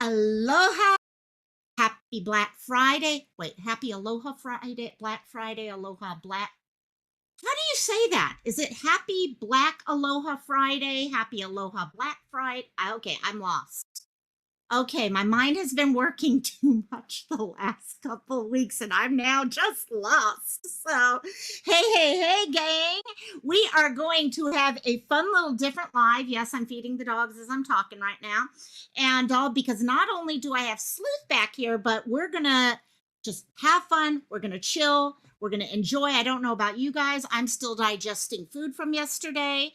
Aloha. Happy Black Friday. Wait, happy Aloha Friday, Black Friday, Aloha Black. How do you say that? Is it happy Black Aloha Friday? Happy Aloha Black Friday? Okay, I'm lost. Okay, my mind has been working too much the last couple of weeks and I'm now just lost. So, hey, gang. We are going to have a fun little different live. Yes, I'm feeding the dogs as I'm talking right now. And all because not only do I have Sleuth back here, but we're going to just have fun. We're going to chill. We're going to enjoy. I don't know about you guys. I'm still digesting food from yesterday.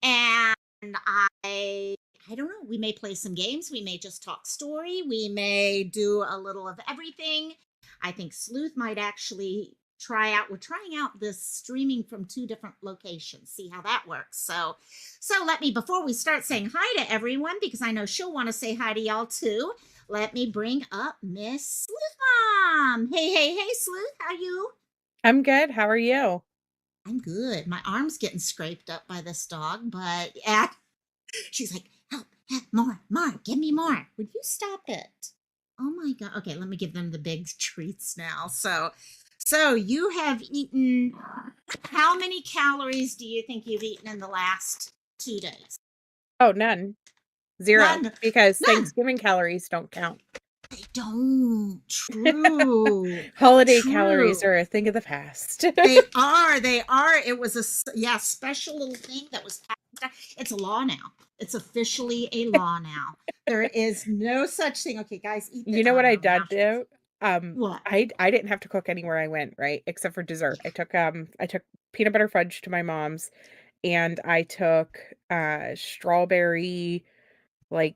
And I don't know. We may play some games. We may just talk story. We may do a little of everything. I think Sleuth might actually try out. We're trying out this streaming from two different locations. See how that works. So let me, before we start saying hi to everyone, because I know she'll want to say hi to y'all too. Let me bring up Miss Sleuth Mom. Hey, Sleuth. How you? I'm good. How are you? I'm good. My arm's getting scraped up by this dog, but yeah, she's like, help, more, give me more. Would you stop it? Oh my God. Okay, let me give them the big treats now. So you have eaten, how many calories do you think you've eaten in the last 2 days? Oh, none. Zero. None. Because None. Thanksgiving calories don't count. They don't. True. Holiday calories True. are a thing of the past. They are. It was a special little thing that was passed down. It's a law now. It's officially a law now. There is no such thing. Okay, guys, eat the You know what I no, did now. do? What? I didn't have to cook anywhere I went, right? Except for dessert. I took peanut butter fudge to my mom's, and I took strawberry, like,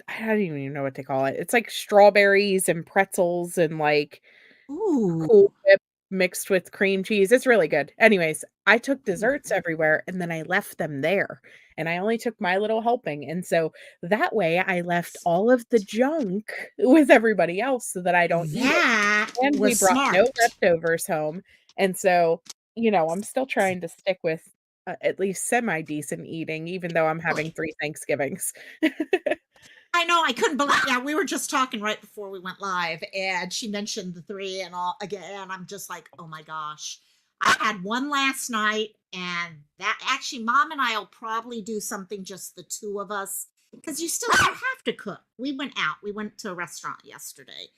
I don't even know what they call it. It's like strawberries and pretzels and like Ooh. Cool Whip mixed with cream cheese, it's really good. Anyways, I took desserts everywhere and then I left them there, and I only took my little helping, and so that way I left all of the junk with everybody else so that I don't eat it, That and we was brought no smart. leftovers home, and so, I'm still trying to stick with, at least semi-decent eating even though I'm having 3 Thanksgivings. I know, I couldn't believe, yeah, we were just talking right before we went live, and she mentioned the 3 and all again, I'm just like, "Oh my gosh." I had one last night, and that actually, Mom and I'll probably do something just the 2 of us, because you have to cook. We went out. We went to a restaurant yesterday,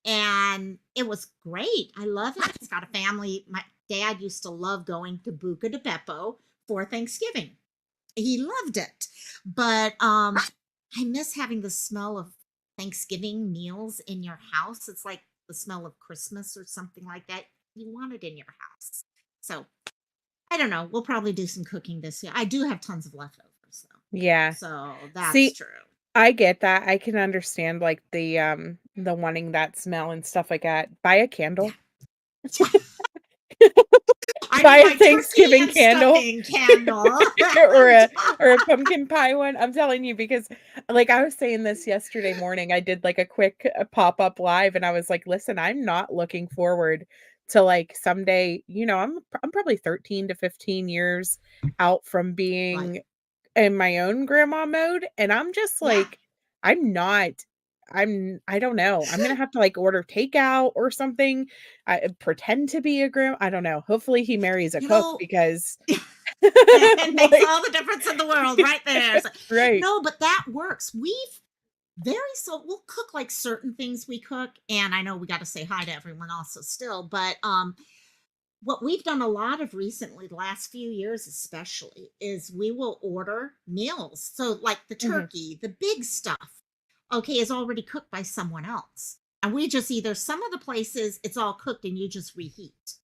and it was great. I love it. It's got a family. My dad used to love going to Buca de Beppo for Thanksgiving. He loved it. But I miss having the smell of Thanksgiving meals in your house. It's like the smell of Christmas or something like that. You want it in your house. So I don't know. We'll probably do some cooking this year. I do have tons of leftovers, though. Yeah. So that's See, true. I get that. I can understand, like, the wanting that smell and stuff like that. Buy a Yeah. candle. I Buy need a my turkey Thanksgiving and candle stuffing candle. or a pumpkin pie one. I'm telling you because, like, I was saying this yesterday morning. I did, like, a quick, pop-up live, and I was like, "Listen, I'm not looking forward to, like, someday," I'm probably 13 to 15 years out from Right. being in my own grandma mode, and I'm just Yeah. like, I'm not I don't know. I'm gonna have to, like, order takeout or something. I pretend to be a I don't know. Hopefully he marries a You cook know, because it makes like all the difference in the world right there. So, right. no, but that works. We've very so we'll cook like certain things we cook, and I know we got to say hi to everyone also still, but what we've done a lot of recently, the last few years especially, is we will order meals. So like the Mhm. turkey, the big stuff, okay, is already cooked by someone else. And we just either some of the places it's all cooked and you just reheat.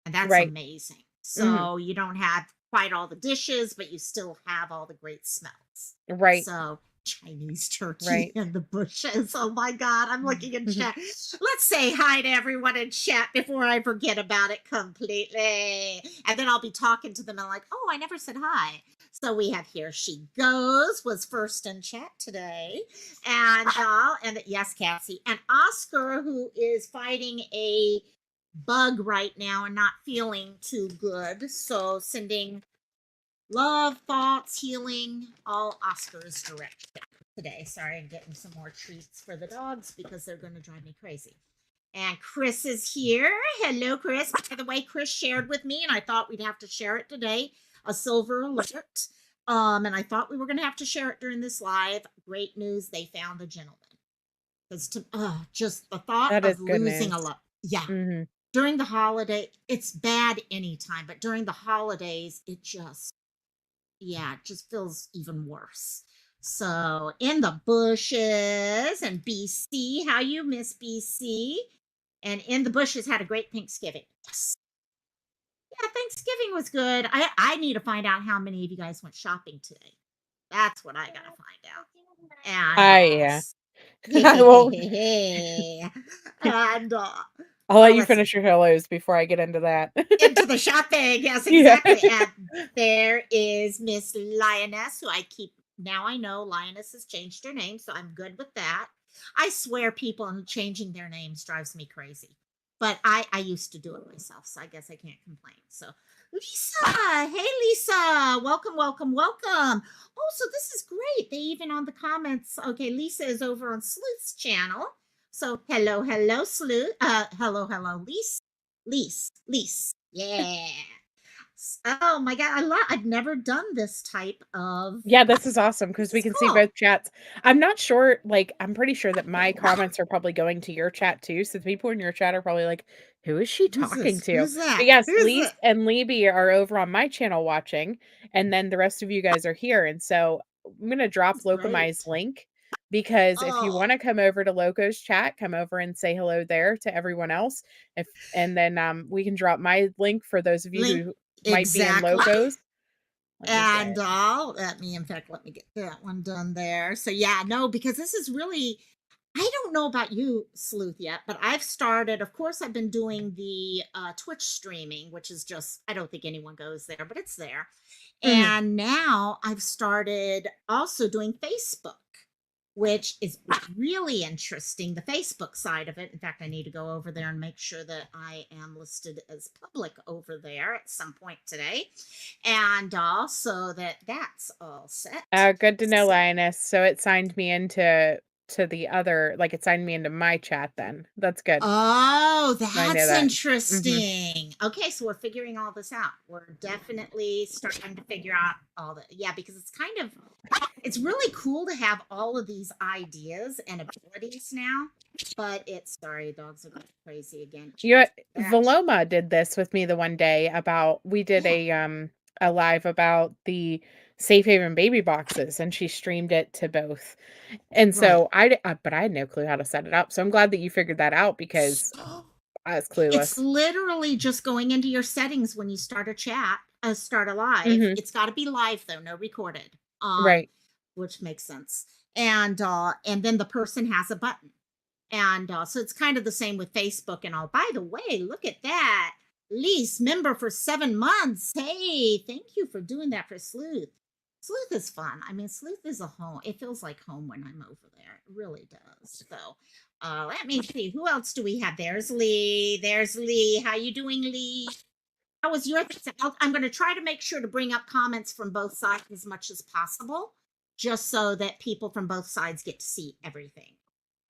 And that's Right. amazing. Mhm. So you don't have quite all the dishes, but you still have all the great smells. Right. So Chinese turkey Right. in the bushes. Oh my God, I'm looking in Mhm. chat. Let's say hi to everyone in chat before I forget about it completely. And then I'll be talking to them and like, oh, I never said hi. So we have Here She Goes was first in chat today. And yes, Cassie. And Oscar, who is fighting a bug right now and not feeling too good. So sending love, thoughts, healing, all Oscar's direction. today. Sorry, I'm getting some more treats for the dogs because they're going to drive me crazy. And Chris is here. Hello, Chris. By the way, Chris shared with me, and I thought we'd have to share it today. A silver alert. And I thought we were going to have to share it during this live. Great news! They found the gentleman. Because just the thought That is of good losing news. a lot. Yeah, Mhm. during the holiday, it's bad anytime, but during the holidays, it just feels even worse. So in the bushes and BC, how you miss BC? And in the bushes had a great Thanksgiving. Yes. Yeah, Thanksgiving was good. I need to find out how many of you guys went shopping today. That's what I gotta find out. And Yeah. I won't and I'll let you let's see. finish your hellos before I get into that. Into the shopping. Yes, Yeah. exactly. And there is Miss Lioness, who I keep now. I know Lioness has changed her name, so I'm good with that. I swear people and changing their names drives me crazy. But I used to do it myself, so I guess I can't complain. So Lisa, hey Lisa, welcome, welcome, welcome. Oh, so this is great. They even on the comments. Okay, Lisa is over on Sleuth's channel. So hello, hello, Sleuth. Hello, hello, Lisa. Lease. Yeah. Oh my god, I've never done this type of. Yeah, this is awesome because This we is can see cool. both chats. I'm not sure, like, I'm pretty sure that my comments are probably going to your chat too. So the people in your chat are probably like, who is she Who's talking this? to? Who's But that? yes, Who's Lise it? and Libby are over on my channel watching, and then the rest of you guys are here. And so I'm gonna drop This is Lokomai's great. link because if you Oh, want to come over to Loco's chat, come over and say hello there to everyone else. If and then we can drop my link for those of you link who might be in exactly. Loco's. Let me And get in fact, let me get that one done there. So yeah, no, because this is really. I don't know about you, Sleuth, yet, but I've started. Of course, I've been doing the Twitch streaming, which is just. I don't think anyone goes there, but it's there. Mhm. And now I've started also doing Facebook, which is really interesting. The Facebook side of it. In fact, I need to go over there and make sure that I am listed as public over there at some point today. And also that's all set. Good to know, So Lioness. So it signed me into to the other like, it signed me into my chat then. That's good. oh, I know that's that. Mhm. interesting. Okay, so we're figuring all this out. We're definitely starting to figure out all the yeah, because it's really cool to have all of these ideas and abilities now. But it's sorry, dogs are going crazy again. You know, That Valoma did this with me the one day about we did yeah, a live about the Safe Haven baby boxes, and she streamed it to both. And right. so but I had no clue how to set it up. So I'm glad that you figured that out because I was It's clueless. literally just going into your settings when you start a chat, start a live. Mhm. It's got to be live though, no recorded. Right. Which makes sense. And then the person has a button. And so it's kind of the same with Facebook and all. By the way, look at that. Lease member for 7 months. Hey, thank you for doing that for Sleuth. Sleuth is fun. I mean, Sleuth is a home. It feels like home when I'm over there. It really does. So let me see. Who else do we have? There's Lee. There's Lee. How you doing, Lee? How was your I'm going to try to make sure to bring up comments from both sides as much as possible, just so that people from both sides get to see everything.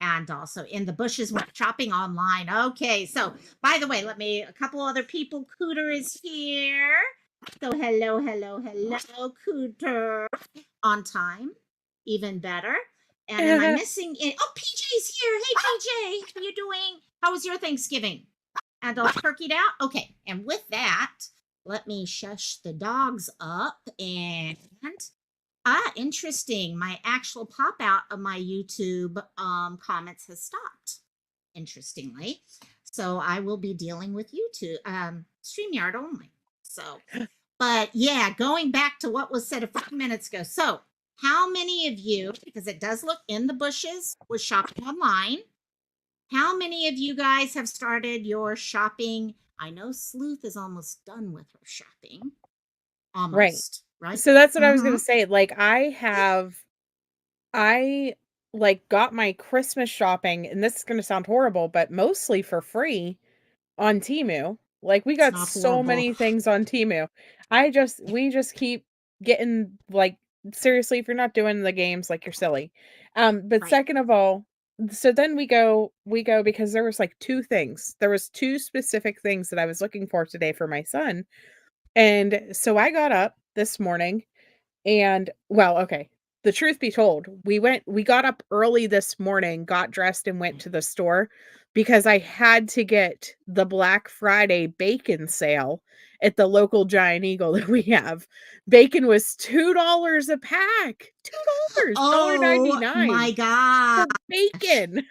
And also in the bushes when shopping online. Okay, so by the way, let me a couple other people. Cooter is here. So hello, hello, hello, Cooter. On time, even better. And am I missing it? Oh, PJ's here. Hey, PJ, how you doing? How was your Thanksgiving? And all turkeyed out? Okay. And with that, let me shush the dogs up. And interesting. My actual pop out of my YouTube comments has stopped, interestingly. So I will be dealing with YouTube, StreamYard only. So, but yeah, going back to what was said a few minutes ago. So, how many of you, because it does look in the bushes, was shopping online? How many of you guys have started your shopping? I know Sleuth is almost done with her shopping. Right. Almost, right? So that's what I was Mm-hmm. gonna say. Like I like got my Christmas shopping, and this is gonna sound horrible, but mostly for free on Temu. Like we It's got not so horrible. many things on Temu. We just keep getting like seriously, if you're not doing the games, like you're silly. But Right. second of all, so then we go because there was like 2 things. There was 2 specific things that I was looking for today for my son. And so I got up this morning and well, okay. The truth be told, we got up early this morning, got dressed and went Right. to the store because I had to get the Black Friday bacon sale at the local Giant Eagle that we have. Bacon was $2 a pack. $2, Oh my 1.99 gosh. for bacon.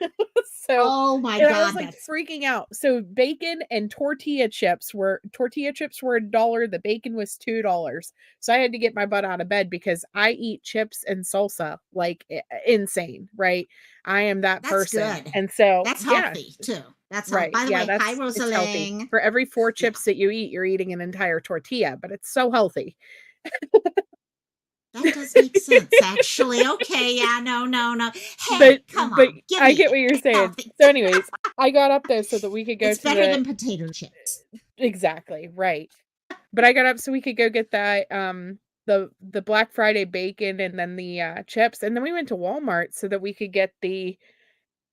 So, Oh my and I was, God. like, That's freaking out. So, bacon and tortilla chips were a dollar, the bacon was $2. So, I had to get my butt out of bed because I eat chips and salsa like insane, right? I am that that's person. good. And so, That's yeah, healthy too. That's healthy. right. By the Yeah, way, hi it's healthy. Rosalind. For every 4 Yeah, chips that you eat, you're eating an entire tortilla, but it's so healthy. that does make sense actually. Okay, yeah, no, no, no. But Hey, come but on, give I me get it. what you're It's saying. healthy. So anyways, I got up though so that we could go It's to better the than potato chips. exactly, right. But I got up so we could go get that, the Black Friday bacon and then the, chips, and then we went to Walmart so that we could get the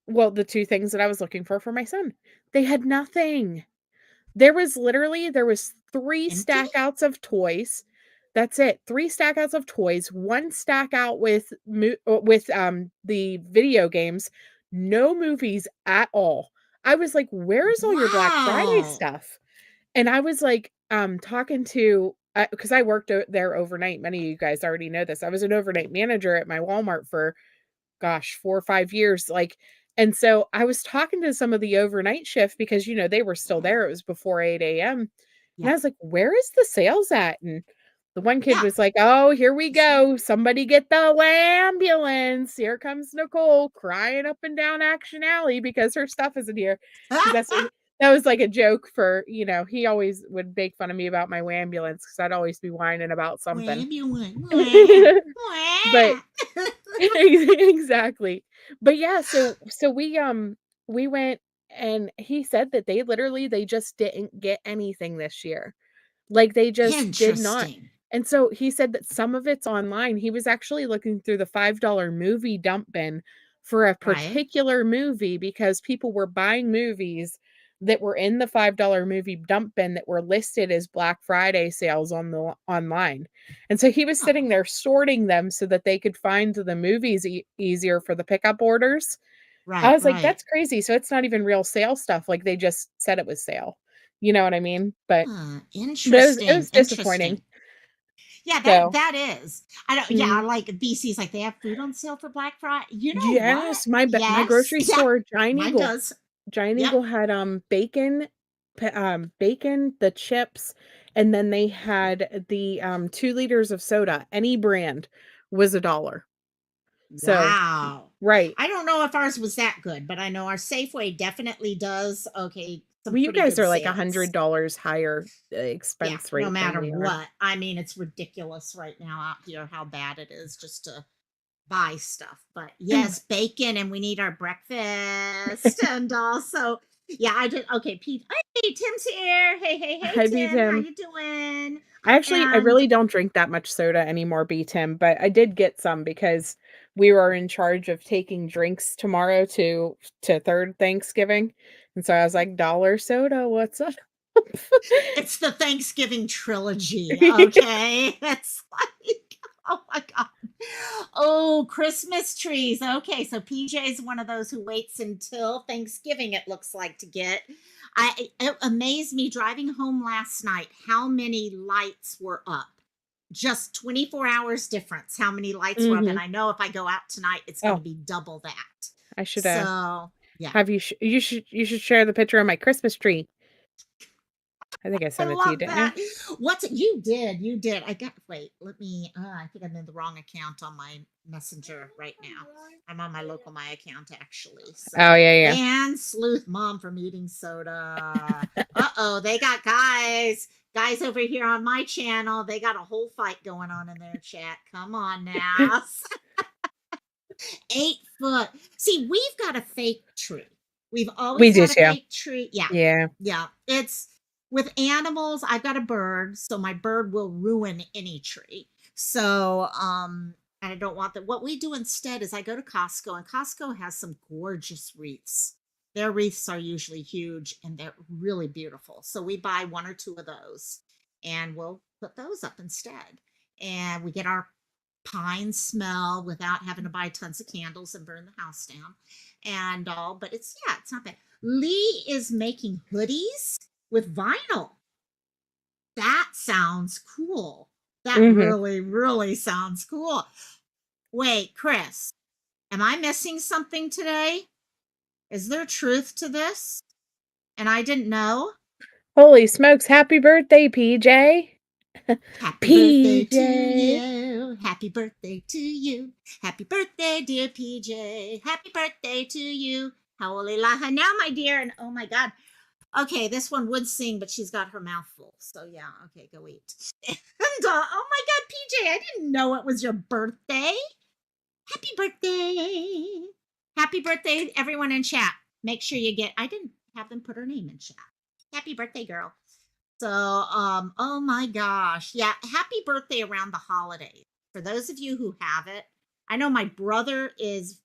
2 things that I was looking for my son. They had nothing. There was 3 Empty? stack outs of toys. That's it. 3 stack outs of toys, 1 stack out with the video games, no movies at all. I was like, "Where's all your Black Friday Wow. stuff?" And I was like, talking to because I worked there overnight. Many of you guys already know this. I was an overnight manager at my Walmart for gosh, 4 or 5 years, like and so I was talking to some of the overnight shift because, they were still Yeah. there, it was before 8 AM, and Yeah. I was like, "Where is the sales at?" And the one kid Yeah. was like, "Oh, here we go. Somebody get the ambulance. Here comes Nicole crying up and down Action Alley because her stuff isn't here." Because that was like a joke for, he always would make fun of me about my ambulance because 'cause I'd always be whining about something. Wham, you went. Wah, But wah. exactly. But yeah, so we went and he said that they just didn't get anything this year. Like, they just did not. Interesting. And so he said that some of it's online. He was actually looking through the $5 movie dump bin for a Right? particular movie because people were buying movies that were in the $5 movie dump bin that were listed as Black Friday sales online. And so he was Oh, sitting there sorting them so that they could find the movies easier for the pickup orders. I right, was like, right. "That's crazy." So it's not even real sale stuff, like, they just said it was sale. You know what I mean? But it was Interesting. disappointing. Interesting. Yeah, So, that is. I don't. Yeah, mm, like BC's like they have food on sale for Black Friday. You know what? yes, my Yes. grocery Yeah. store, Mine does. Giant Yep. Eagle had, bacon, the chips, and then they had the, 2 liters of soda. Any brand was a dollar. So, Wow. right. I don't know if ours was that good, but I know our Safeway definitely does. Okay, some Well, you pretty guys good are like sales. $100 higher, Yeah, expense no rate than matter we are. what. I mean, it's ridiculous right now out here how bad it is just to buy stuff. But yes, bacon, and we need our breakfast. And also, yeah, I did. Okay, Pete. Hey, Tim's here. Hey, hey, hey, Hi, B. Tim. How Tim. you doing? I And really don't drink that much soda anymore, B. Tim, but I did get some because we were in charge of taking drinks tomorrow to third Thanksgiving. And so I was like, "Dollar soda, what's up?" it's the Thanksgiving trilogy. Okay, that's like, oh my god. Oh, Christmas trees. Okay, so PJ is one of those who waits until Thanksgiving, it looks like, to get. It amazed me driving home last night how many lights were up. Just 24 hours difference, how many lights were up. And Mhm. I know if I go out tonight, it's going to Oh, be double that. I should, So, yeah. have you should share the picture of my Christmas tree. I think I I sent it to you, love didn't I? that. What's you did? You did. I got. Wait. Let me. I think I'm in the wrong account on my messenger right now. I'm on my Lokomai account actually. Oh, So yeah, ban Sleuth Mom from eating soda. Uh-oh, they got guys over here on my channel. They got a whole fight going on in their chat. Come on yeah. now. 8 foot. See, we've got a fake tree. We've We always do had a too. fake tree. Yeah. Yeah. Yeah. It's with animals, I've got a bird, so my bird will ruin any tree. So, and I don't want that. What we do instead is I go to Costco, and Costco has some gorgeous wreaths. Their wreaths are usually huge and they're really beautiful. So we buy one or two of those and we'll put those up instead. And we get our pine smell without having to buy tons of candles and burn the house down and all. But it's, yeah, it's not bad. Lee is making hoodies with vinyl. That sounds cool. That Mhm. really, really sounds cool. Wait, Chris, am I missing something today? Is there truth to this? And I didn't know? Holy smokes, happy birthday, PJ. Happy birthday to PJ. you. Happy birthday to you. Happy birthday, dear PJ. Happy birthday to you. Howalilaha now, my dear. And oh my God. Okay, this one would sing, but she's got her mouth full. So yeah, okay, go eat. And oh my God, PJ, I didn't know it was your birthday. Happy birthday. Happy birthday, everyone in chat. Make sure you get, I didn't have them put her name in chat. Happy birthday, girl. So, oh my gosh. Yeah, happy birthday around the holidays. For those of you who have it, I know my brother is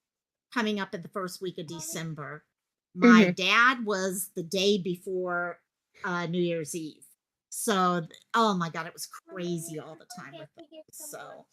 coming up in the first week of December. My Mhm. dad was the day before New Year's Eve. So, oh my God, it was crazy all the time with them. So,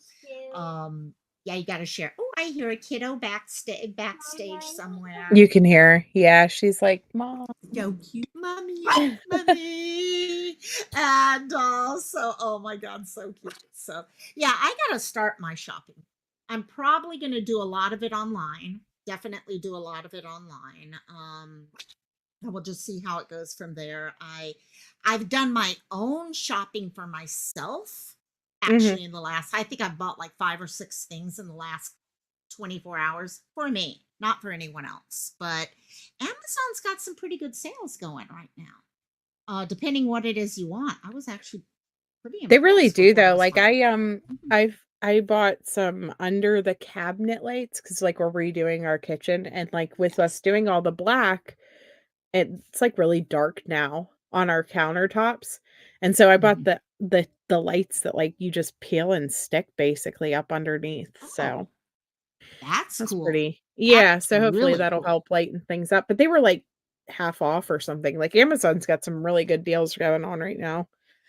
yeah, you got to share. Oh, I hear a kiddo backstage somewhere. You can hear her. Yeah, she's like, "Mom." So cute, mommy, mommy, and so oh my God, so cute. So yeah, I gotta start my shopping. I'm probably gonna do a lot of it online. Definitely do a lot of it online. And we'll just see how it goes from there. I've done my own shopping for myself Mhm. actually in the last, I think I've bought like 5 or 6 things in the last 24 hours for me, not for anyone else. But Amazon's got some pretty good sales going right now. Depending what it is you want. I was actually pretty They really impressed with do what I though. was Like finding. Mhm. I bought some under the cabinet lights because like we're redoing our kitchen and like with us Yes. doing all the black, it's like really dark now on our countertops. And so I bought Mhm. the lights that like you just peel and stick basically up underneath. So Oh, that's that's cool. pretty, That's yeah, so hopefully really that'll cool. help lighten things up, but they were, like, half off or something, like, Amazon's got some really good deals going on right now,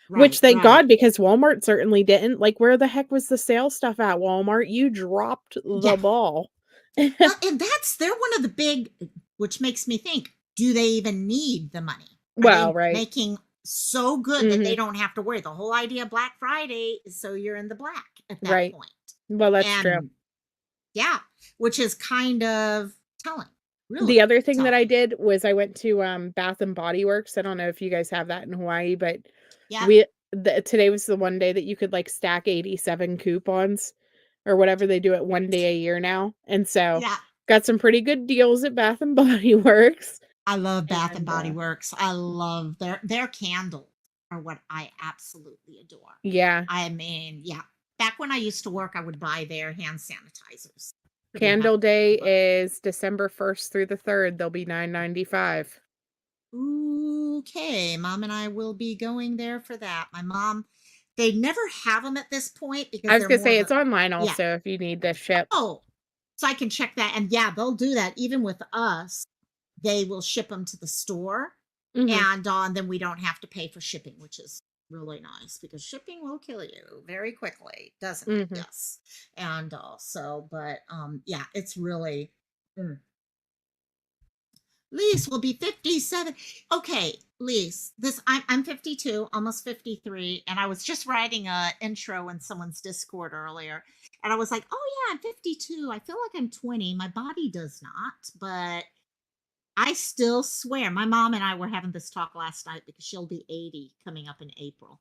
which Right, thank right. God because Walmart certainly didn't, like, where the heck was the sale stuff at Walmart? You dropped Yeah. the ball. Well, and they're one of the big, which makes me think, do they even need the money? Are Well, they right. making so good that they Mhm. don't have to worry? The whole idea of Black Friday is so you're in the black at that Right. point. Well, that's true. And yeah, which is kind of telling, The really other thing that I telling. did was I went to, Bath& and Body Works, I don't know if you guys have that in Hawaii, but Yep. we today was the one day that you could, like, stack 87 coupons or whatever they do it one day a year now, and so, Yeah. got some pretty good deals at Bath& and Body Works, I love Bath and and, Body Works. I love their candles are what I absolutely adore. yeah, I mean, yeah. Back when I used to work, I would buy their hand sanitizers. Pretty Candle heavily, Day but is December 1st through the 3rd, they'll be 9.95. okay, mom and I will be going there for that. My mom, they never have them at this point I because was they're gonna more say of a, it's online yeah. also if you need this shipped. Oh, so I can check that. And yeah, they'll do that. Even with us, they will ship them to the store. Mhm, And then we don't have to pay for shipping, which is really nice because shipping will kill you very quickly, doesn't it? mhm. Yes. And so, but yeah, it's really. Mm. Lise will be 57. Okay, Lise, I'm 52, almost 53, and I was just writing a intro in someone's Discord earlier, and I was like, "Oh yeah, I'm 52. I feel like I'm 20. My body does not, but I still swear." My mom and I were having this talk last night because she'll be 80 coming up in April.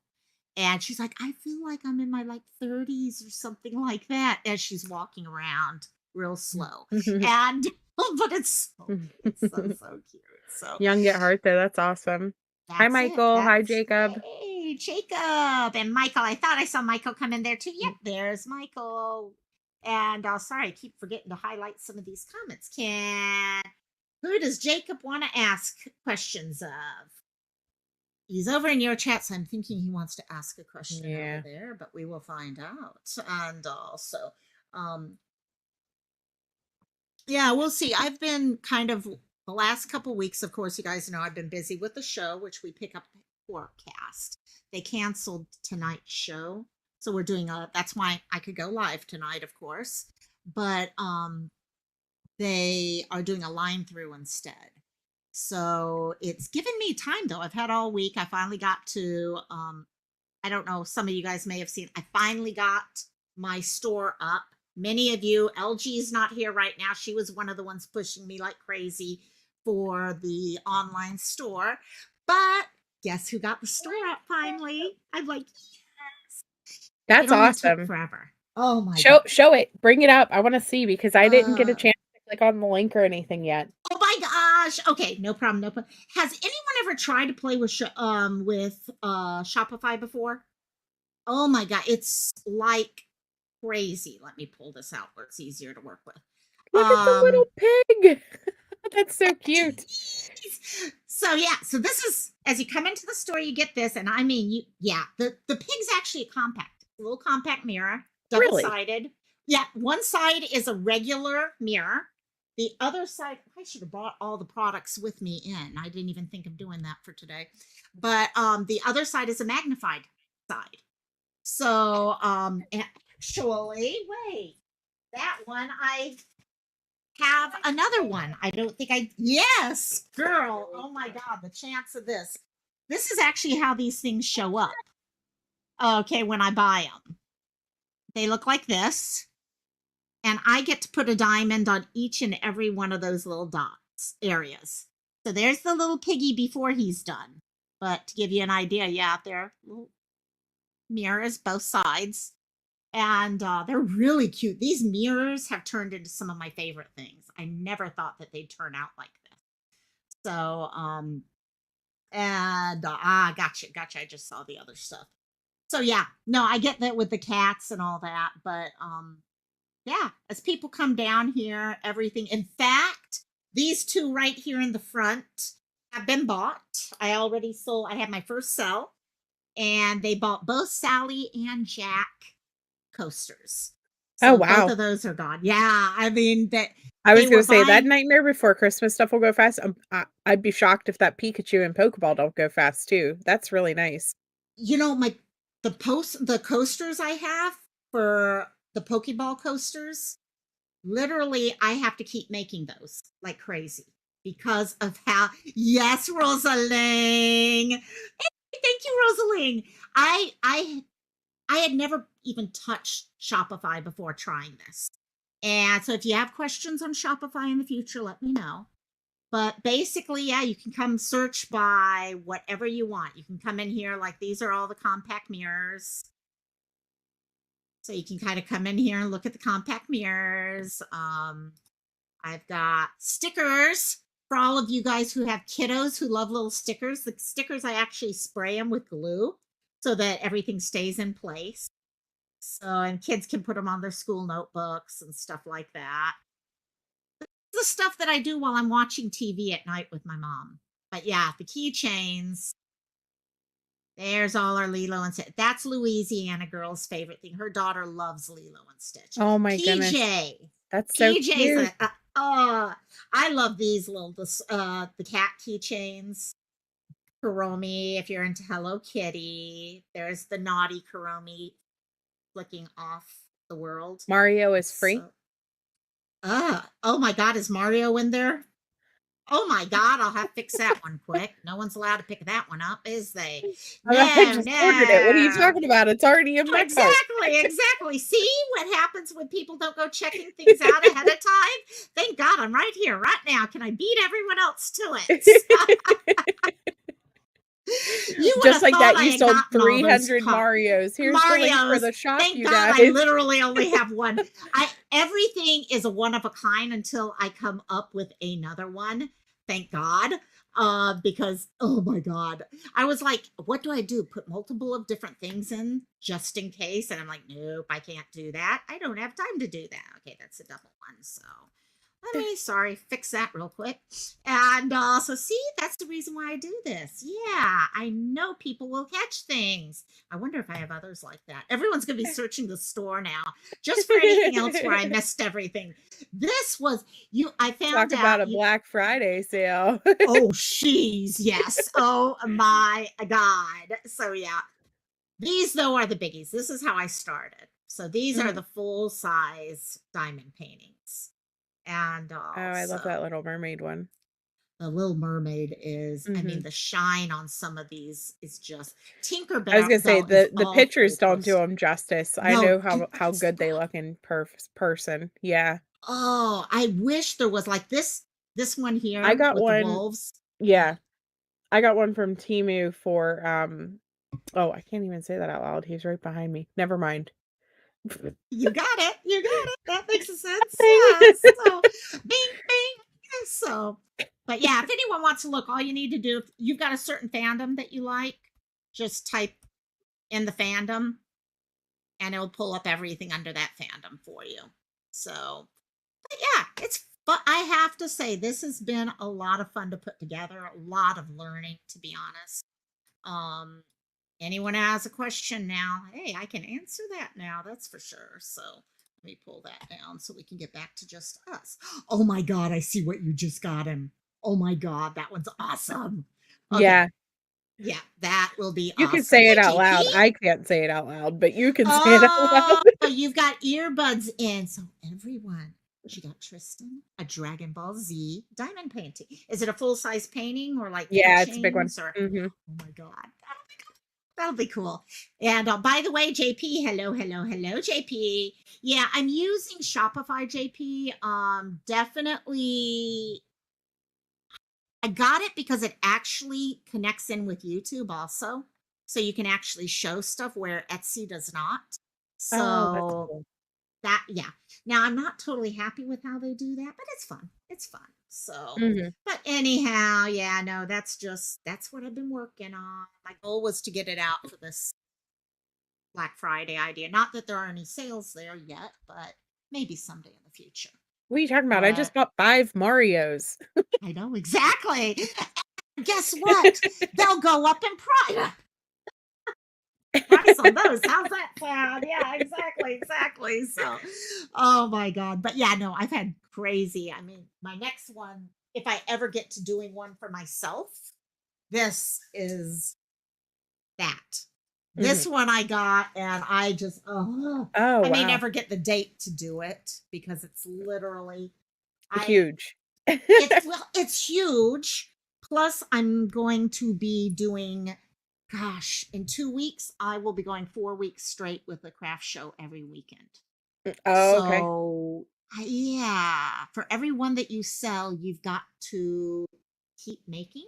And she's like, "I feel like I'm in my like 30s or something like that," as she's walking around real slow. And but it's so cute. So Young at heart though, that's awesome. Hi, that's it. Michael. Hi, That's Jacob. hey, Jacob and Michael. I thought I saw Michael come in there too. Yep, there's Michael. And sorry, I keep forgetting to highlight some of these comments. Who does Jacob want to ask questions of? He's over in your chat, so I'm thinking he wants to ask a question over Yeah. there, but we will find out. And also, Um, yeah, we'll see. I've been kind of the last couple weeks, of course, you guys know I've been busy with the show, which we pick up forecast. They canceled tonight's show. So we're doing that's why I could go live tonight, of course. But they are doing a line through instead. So it's given me time though. I've had all week. I finally got to I don't know, some of you guys may have seen, I finally got my store up. Many of you, LG is not here right now. She was one of the ones pushing me like crazy for the online store. But guess who got the store up finally? I'm like, it That's only took awesome. forever. Oh my God. Show it. Bring it up. I wanna see because I didn't get a Uh, chance to click on the link or anything yet. oh my gosh. Okay, no problem, no problem. Has anyone ever tried to play with Shopify before? Oh my God, it's like crazy. Let me pull this out where it's easier to work with. Look at the Um, little pig. That's so cute. so yeah, so this is as you come into the store, you get this, and I mean, the pig's actually a compact, a little compact mirror, double Really? sided. Yeah, one side is a regular mirror. The other side, I should have brought all the products with me in. I didn't even think of doing that for today. But the other side is a magnified side. So actually, wait, that one I have another one. I don't think yes, girl. Oh my God, the chance of this. This is actually how these things show up. Okay, when I buy them, they look like this, and I get to put a diamond on each and every one of those little dots areas. So there's the little piggy before he's done. But to give you an idea, yeah, they're little mirrors both sides, and they're really cute. These mirrors have turned into some of my favorite things. I never thought that they'd turn out like this. So and gotcha. I just saw the other stuff. So yeah, no, I get that with the cats and all that, but yeah, as people come down here, everything. In fact, these two right here in the front have been bought. I already sold. I had my first sell, and they bought both Sally and Jack coasters. Oh, So both wow. of those are gone. Yeah, I mean that I they was were gonna say that buying. Nightmare Before Christmas stuff will go fast. I'd be shocked if that Pikachu and Pokeball don't go fast too. That's really nice. My the coasters I have for the Pokeball coasters. Literally, I have to keep making those like crazy because of how. Yes, Rosaling. Thank you, Rosaling. I had never even touched Shopify before trying this. And so if you have questions on Shopify in the future, let me know. But basically, yeah, you can come search by whatever you want. You can come in here, like these are all the compact mirrors. So you can kind of come in here and look at the compact mirrors. I've got stickers for all of you guys who have kiddos who love little stickers. The stickers, I actually spray them with glue so that everything stays in place. So, and kids can put them on their school notebooks and stuff like that. The stuff that I do while I'm watching TV at night with my mom. But yeah, the keychains. There's all our Lilo and Stitch. That's Louisiana girl's favorite thing. Her daughter loves Lilo and Stitch. Oh my goodness. PJ. That's so PJ's cute. I love these little the cat keychains. Kuromi, if you're into Hello Kitty. There's the naughty Kuromi flicking off the world. Mario is free? So oh my God, is Mario in there? Oh my God, I'll have to fix that one quick. No one's allowed to pick that one up, is they? I No, just ordered it. What are you no. talking about? It's already in my cart. Exactly. See what happens when people don't go checking things out ahead of time? Thank God I'm right here, right now. Can I beat everyone else to it? You would Just have like thought that, I you had sold gotten all those 300 Marios. Here's the link for Mario's. the shop, Thank you God I guys. literally only have one. I everything is a one of a kind until I come up with another one. Thank God. Because oh my God. I was like, what do I do? Put multiple of different things in just in case. And I'm like, nope, I can't do that. I don't have time to do that. Okay, that's a double one. So Let me, sorry, fix that real quick. And so, see, that's the reason why I do this. Yeah, I know people will catch things. I wonder if I have others like that. Everyone's going to be searching the store now just for anything else where I missed everything. This was you. I Talk found about out a you. Black Friday sale. Oh, she's yes. Oh my God. So yeah, these though are the biggies. This is how I started. So these are Mhm. the full size diamond paintings, and Oh, I love that so Little Mermaid one. the Little Mermaid is. I mean, Mhm. the shine on some of these is just I was Tinkerbell. gonna say Bell is the all pictures full don't do post. them justice. I No, know and how that's good the they look in person. Yeah. oh, I wish there was like this one I here got with the one wolves. yeah. Yeah, I got one from Temu for, oh, I can't even say that out loud. He's right behind me. Never mind. you got it. You got it. That makes a sense. Thing. Yeah. So, bing, bing. Yeah, so, but yeah, if anyone wants to look, all you need to do, if you've got a certain fandom that you like, just type in the fandom and it'll pull up everything under that fandom for you. So, but yeah, it's but I have to say this has been a lot of fun to put together, a lot of learning to be honest. Um anyone has a question now, hey, I can answer that now, that's for sure. So, let me pull that down so we can get back to just us. Oh my god, I see what you just got him. Oh my god, that one's awesome. Okay. Yeah. Yeah, that will be You can awesome. say it Hey, out JP. loud. I can't say it out loud, but you can say it out Oh, loud. you've got earbuds in. So everyone, she got Tristan a Dragon Ball Z diamond painting. Is it a full size painting or like Yeah, it's a big one. etchings or? Mhm. Oh my god, that'll be cool. And by the way, JP, hello, hello, hello, JP. Yeah, I'm using Shopify, JP. Definitely I got it because it actually connects in with YouTube also. So you can actually show stuff where Etsy does not. Oh, that's So cool. that, yeah. Now I'm not totally happy with how they do that, but it's fun. It's fun. So, Mhm. but anyhow, yeah, no, that's what I've been working on. My goal was to get it out for this Black Friday idea. Not that there are any sales there yet, but maybe someday in the future. What are you talking about? I just But bought 5 Marios. I know exactly. Guess what? They'll go up in price. Price on those. How's that sound? Yeah, exactly, exactly. So, oh my god. But yeah, no, I've had crazy. I mean, my next one, if I ever get to doing one for myself, this is that. Mhm. This one I got, and I just, oh, Oh, I may wow. never get the date to do it because it's literally, I, Huge. it's, well, it's huge. Plus, I'm going to be doing, gosh, in 2 weeks, I will be going 4 weeks straight with a craft show every weekend. Oh, okay. So, yeah, for every one that you sell, you've got to keep making.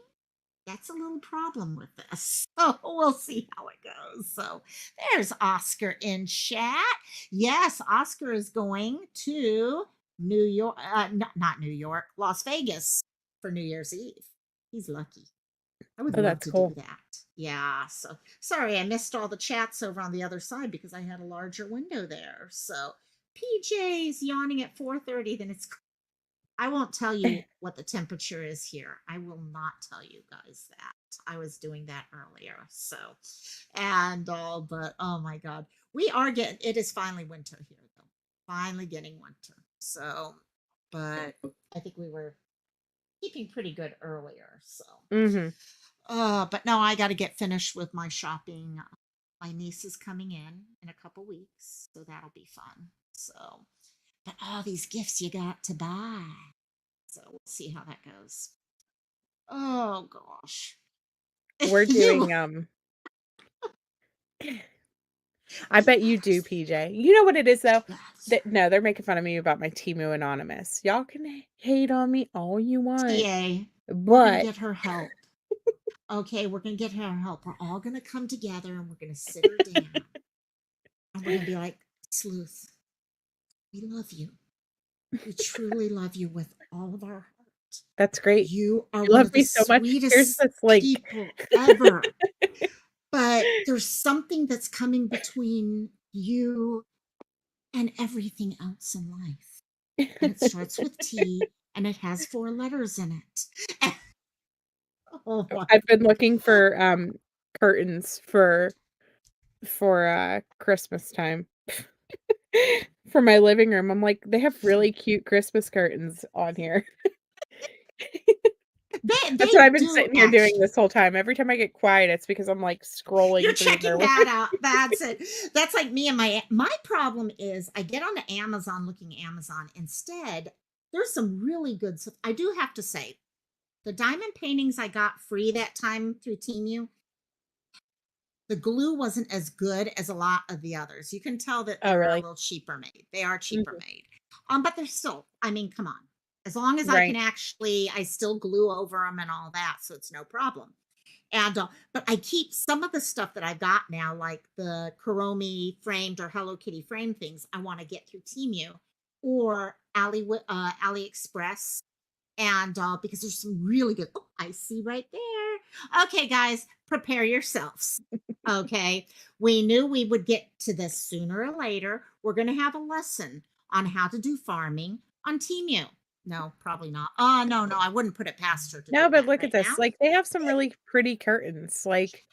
That's a little problem with this. So we'll see how it goes. So there's Oscar in chat. Yes, Oscar is going to New York, not New York, Las Vegas for New Year's Eve. He's lucky. I would Oh, love that's to do cool. that. Yeah. So sorry, I missed all the chats over on the other side because I had a larger window there. So PJ's yawning at 4:30. Then it's I won't tell you what the temperature is here. I will not tell you guys that. I was doing that earlier. So, and all, but oh my God, we are getting, it is finally winter here though. Finally getting winter. So, but I think we were keeping pretty good earlier. So, Mhm. but no, I got to get finished with my shopping. My niece is coming in a couple weeks. So that'll be fun. So, but all these gifts you got to buy. So we'll see how that goes. Oh gosh. We're You doing, I bet you do, PJ. You know what it is though? yes. That no, they're making fun of me about my Temu Anonymous. Y'all can hate on me all you want, TA, we're gonna but get her help. Okay, we're gonna get her help. We're all gonna come together and we're gonna sit her down and we're gonna be like, Sleuth, we love you. We truly love you with all of our heart. that's great. You are You one love of the me so much. Here's sweetest this link. people ever. But there's something that's coming between you and everything else in life. and it starts with T and it has 4 letters in it. Oh my I've been god. looking for, curtains for Christmas time for my living room. I'm like, "They have really cute Christmas curtains on here." That's what They I've been do sitting here doing actually. this whole time. Every time I get quiet, it's because I'm, like, You're scrolling through checking there. that out. That's it. That's like me and my problem is I get on the Amazon looking Amazon. Instead, there's some really good stuff. I do have to say, the diamond paintings I got free that time through Temu, the glue wasn't as good as a lot of the others. You can tell that Oh, they're a really? little cheaper made. They are cheaper Mhm. made. But they're still, I mean, come on. As long as I can Right. actually, I still glue over them and all that, so it's no problem. And but I keep some of the stuff that I've got now, like the Kuromi framed or Hello Kitty frame things. I want to get through Temu or AliExpress, and because there's some really good. Oh, I see right there. Okay, guys, prepare yourselves. Okay, we knew we would get to this sooner or later. We're going to have a lesson on how to do farming on Temu. No, probably not. Oh, no, no, I wouldn't put it past her to No, do but that look at right this, now. like, they have some really pretty curtains, like,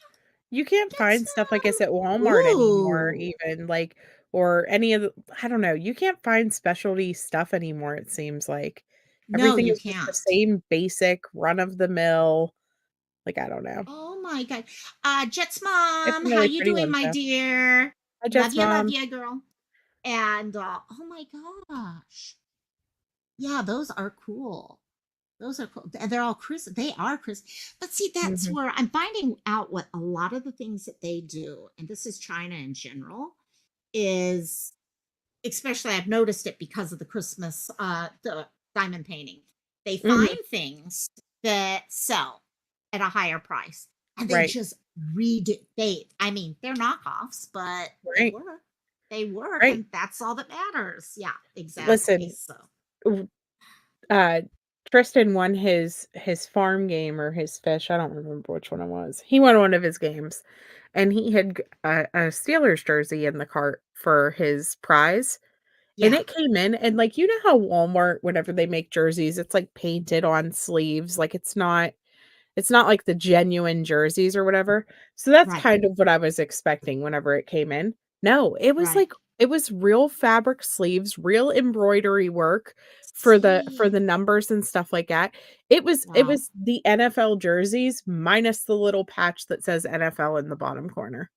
you can't Get find stuff like this at some. Walmart anymore Ooh. even, like, or any of the I don't know, you can't find specialty stuff anymore, it seems like. No, Everything you is just the can't. same basic run of the mill, like, I don't know. Oh my god. Jets They have mom, some how really you pretty doing, ones my though. dear? Hi, Jess Love mom. you, girl. And oh my gosh. Yeah, those are cool. Those are cool. And they're all crisp. They are crisp. But see, that's Mhm, where I'm finding out what a lot of the things that they do, and this is China in general, is especially I've noticed it because of the Christmas, the diamond painting. They mhm, find things that sell at a higher price and they right, just redo I mean, they're knockoffs, but they right, work. They work, right. and that's all that matters. Yeah, exactly. Listen, So w uh, Tristan won his farm game or his fish, I don't remember which one it was. He won one of his games, and he had a Steelers jersey in the cart for his prize, and yeah, it came in, and, like, you know how Walmart, whenever they make jerseys, it's, like, painted on sleeves, like, it's not like the genuine jerseys or whatever, so that's right, kind of what I was expecting whenever it came in. No, it was right. like it was real fabric sleeves, real embroidery work for the See, numbers and stuff like that. It wow, was the NFL jerseys minus the little patch that says NFL in the bottom corner.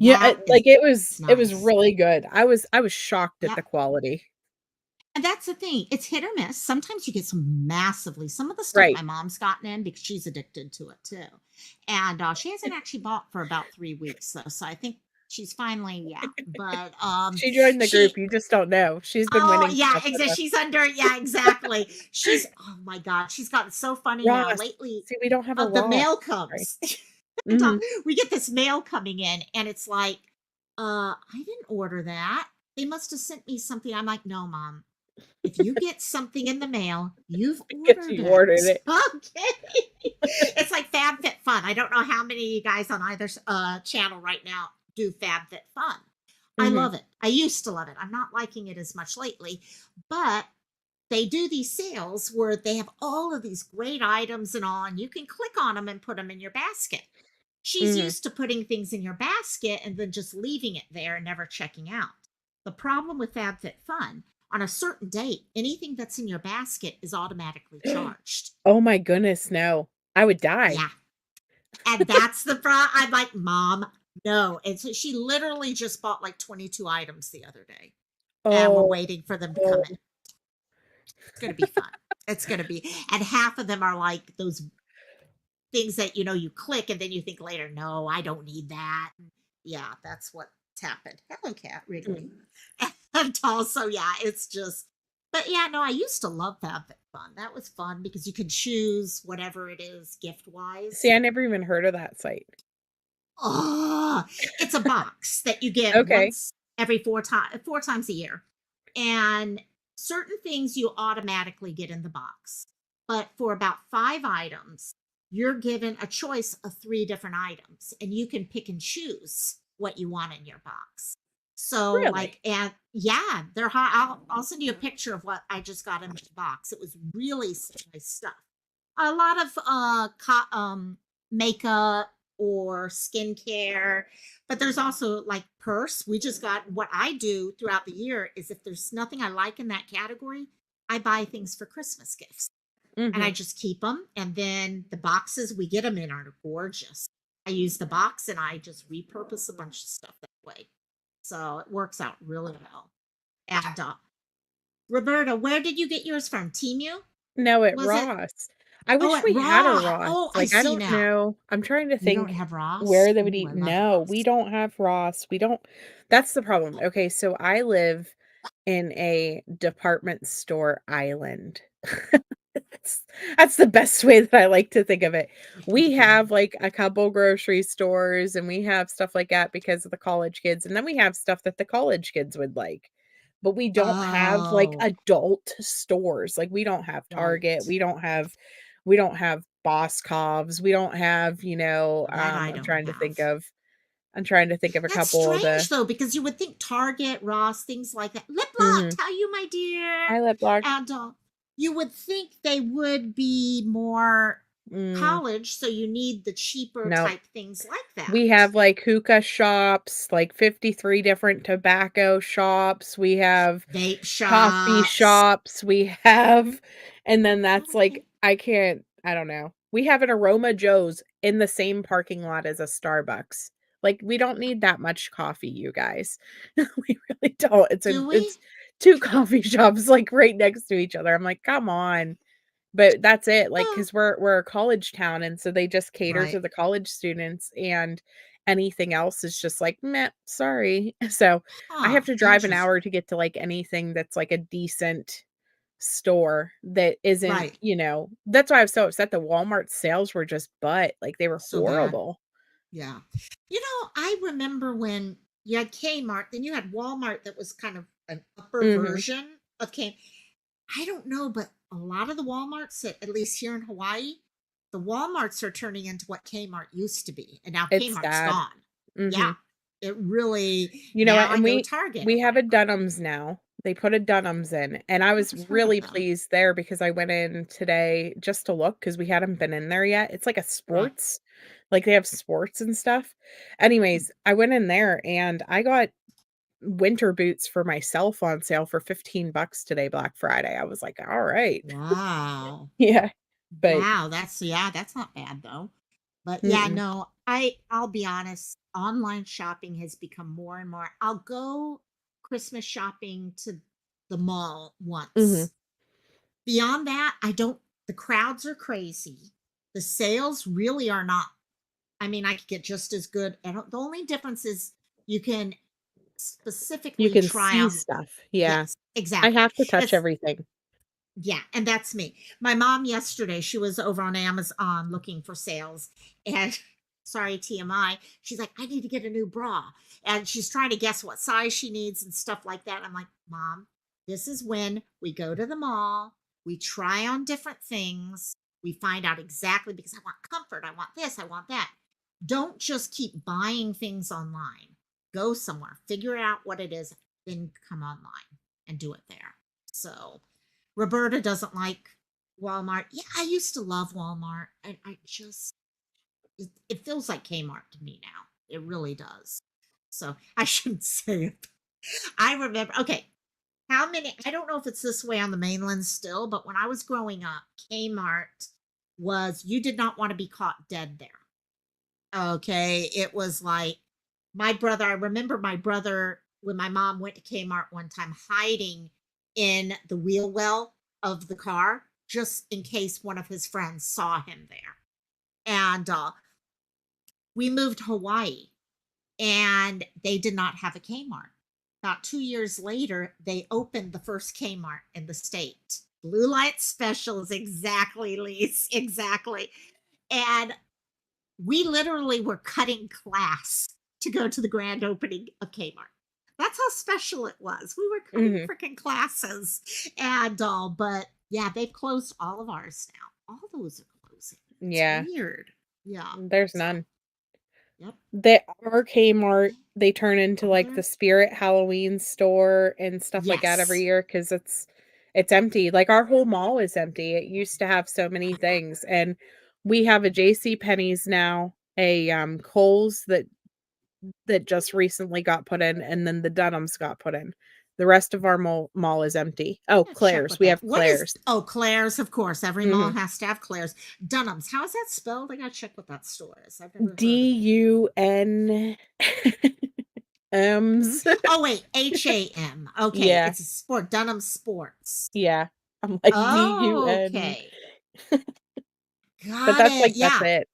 Yeah, that is like, it was nice. really good. I was shocked at Yep. the quality. And that's the thing. It's hit or miss. Sometimes you get some massively some of the stuff Right. my mom's gotten in because she's addicted to it too. And she hasn't actually bought for about 3 weeks though. So I think she's finally, yeah. But She joined the she group, you just don't know. She's been oh winning yeah, stuff with exactly. us. She's under, yeah, exactly. She's oh my god, she's gotten so funny now. Ross. Lately, See, we don't have a the Ross. mail Sorry. comes. And Mhm. we get this mail coming in, and it's like, I didn't order that. They must have sent me something. I'm like, no, mom, if you get something in the mail, you've Guess ordered you ordered it. it. Okay. It's like FabFitFun. I don't know how many of you guys on either channel right now do FabFitFun. I Mhm. love it. I used to love it. I'm not liking it as much lately, but they do these sales where they have all of these great items and all, and you can click on them and put them in your basket. She's Mhm. used to putting things in your basket and then just leaving it there and never checking out. The problem with FabFitFun, on a certain date, anything that's in your basket is automatically charged. Oh my goodness, no. I would die. Yeah. And that's the problem. I'm like, Mom, no. And so she literally just bought like 22 items the other day. And we're Oh, waiting for them to come no. in. It's going to be fun. It's going to be, and half of them are like those things that you click and then you think later, no, I don't need that. Yeah, that's what's happened. Hello, cat Mm. Wrigley. And also, yeah, it's just. But yeah, no, I used to love FabFitFun. That was fun because you could choose whatever it is gift See, wise. I never even heard of that site. Oh, it's a box that you get Okay. once every 4 times a year. And certain things you automatically get in the box. But for about 5 items, you're given a choice of 3 different items and you can pick and choose what you want in your box. So, Really? like, and yeah, they're hot. I'll send you a picture of what I just got in the box. It was really nice stuff. A lot of makeup or skincare, but there's also like purse. We just got what I do throughout the year is if there's nothing I like in that category, I buy things for Christmas gifts and I Mhm. just keep them. And then the boxes we get them in are gorgeous. I use the box and I just repurpose a bunch of stuff that way. So it works out really well. And Roberta, where did you get yours from? Timu? No, at Was it? Ross. I Oh, wish at we had a Raw. Ross. Oh, I Like, I see don't now. know. I'm trying to You don't think have Ross? where they would Ooh, eat. I love No, we Ross. don't have Ross. We don't. That's the problem. Okay, so I live in a department store island. That's that's the best way that I like to think of it. We have, like, a couple grocery stores, and we have stuff like that because of the college kids, and then we have stuff that the college kids would like. But we don't have, like, Oh, adult stores. Like, we don't have Target, right. we don't have Boscov's, we don't have, That I I'm don't trying to think have. of I'm trying to think of a That's couple of strange the though, because you would think Target, Ross, things like that. Lip Lock, Mhm. how you, my dear? I love blog. And you would think they would be more Mm, college, so you need the cheaper no. type things like that. We have, like, hookah shops, like 53 different tobacco shops, we have Vape coffee shops. shops, we have and then that's, Okay. like I don't know. We have an Aroma Joe's in the same parking lot as a Starbucks. Like, we don't need that much coffee, you guys. We really don't. Do It's we? 2 coffee shops, like, right next to each other. I'm like, "Come on." But that's it, like, Oh, because we 'cause we're a college town, and so they just cater right. to the college students, and anything else is just like, "Meh, sorry." So, I Huh. have to drive an Interesting. hour to get to, like, anything that's, like, a decent store that isn't, Right. that's why I was so upset the Walmart sales were just like, they were So bad. horrible. Yeah. I remember when you had Kmart, then you had Walmart that was kind of an upper Mhm. version of Kmart. I don't know, but a lot of the Walmarts, at least here in Hawaii, the Walmarts are turning into what Kmart used to be. And now It's Kmart's sad. gone. Yeah. Mhm. It really, You know now what? I And go we Target or we have a whatever. Dunham's now. They put a Dunham's in, and I I was have heard of really them. pleased there because I went in today just to look because we hadn't been in there yet. It's like a Right. sports, like they have sports and stuff. Anyways, I went in there and I got winter boots for myself on sale for 15 bucks today, Black Friday. I was like, "All right." Wow. Yeah. But Wow. That's not bad though. But yeah, mm-mm. no, I'll be honest, online shopping has become more and more. I'll go Christmas shopping to the mall Mhm. once. Beyond that, I don't the crowds are crazy. The sales really are not. I mean, I could get just as good. And the only difference is you can You specifically can try see on. stuff. Yeah. Yes, I exactly. have to touch That's everything. yeah, and that's me. My mom yesterday, she was over on Amazon looking for sales, and sorry, TMI, she's like, I need to get a new bra. And she's trying to guess what size she needs and stuff like that. I'm like, Mom, this is when we go to the mall, we try on different things, we find out exactly because I want comfort, I want this, I want that. Don't just keep buying things online. Go somewhere, figure out what it is, then come online and do it there. So Roberta doesn't like Walmart. Yeah, I used to love Walmart. And I just it feels like Kmart to me now. It really does. So I shouldn't say it. I remember okay, how many I don't know if it's this way on the mainland still, but when I was growing up, Kmart was you did not want to be caught dead there. Okay. It was like my brother, I remember my brother when my mom went to Kmart one time hiding in the wheel well of the car just in case one of his friends saw him there. And we moved to Hawaii and they did not have a Kmart. About 2 years later, they opened the first Kmart in the state. Blue light specials, exactly, Lise, exactly. And we literally were cutting class to go to the grand opening of Kmart. That's how special it was. We were cutting Mhm. freaking classes and all, but yeah, they've closed all of ours now. All those are closing. It's Yeah. weird. Yeah. There's So none. Yep. That our Kmart, they turn into, like, Other? the Spirit Halloween store and stuff like that every Yes. year because it's empty, like, our whole mall is empty, it used to have so many things, and we have a J.C. Penney's now, a, Kohl's that just recently got put in, and then the Dunham's got put in. The rest of our mall is empty. Oh, Yeah, check Claire's, with we that. have What is Claire's. Claire's, of course. Every mall Mhm. has to have Claire's. Dunham's. How is that spelled? I gotta check what that store is. I've never heard of it. DUN Hmm. M's. Oh wait, HAM. Okay, Yeah, it's a sport. Dunham Sports. yeah. I'm like, Oh, DUN. okay. But Got that's it. like that's Yeah. it.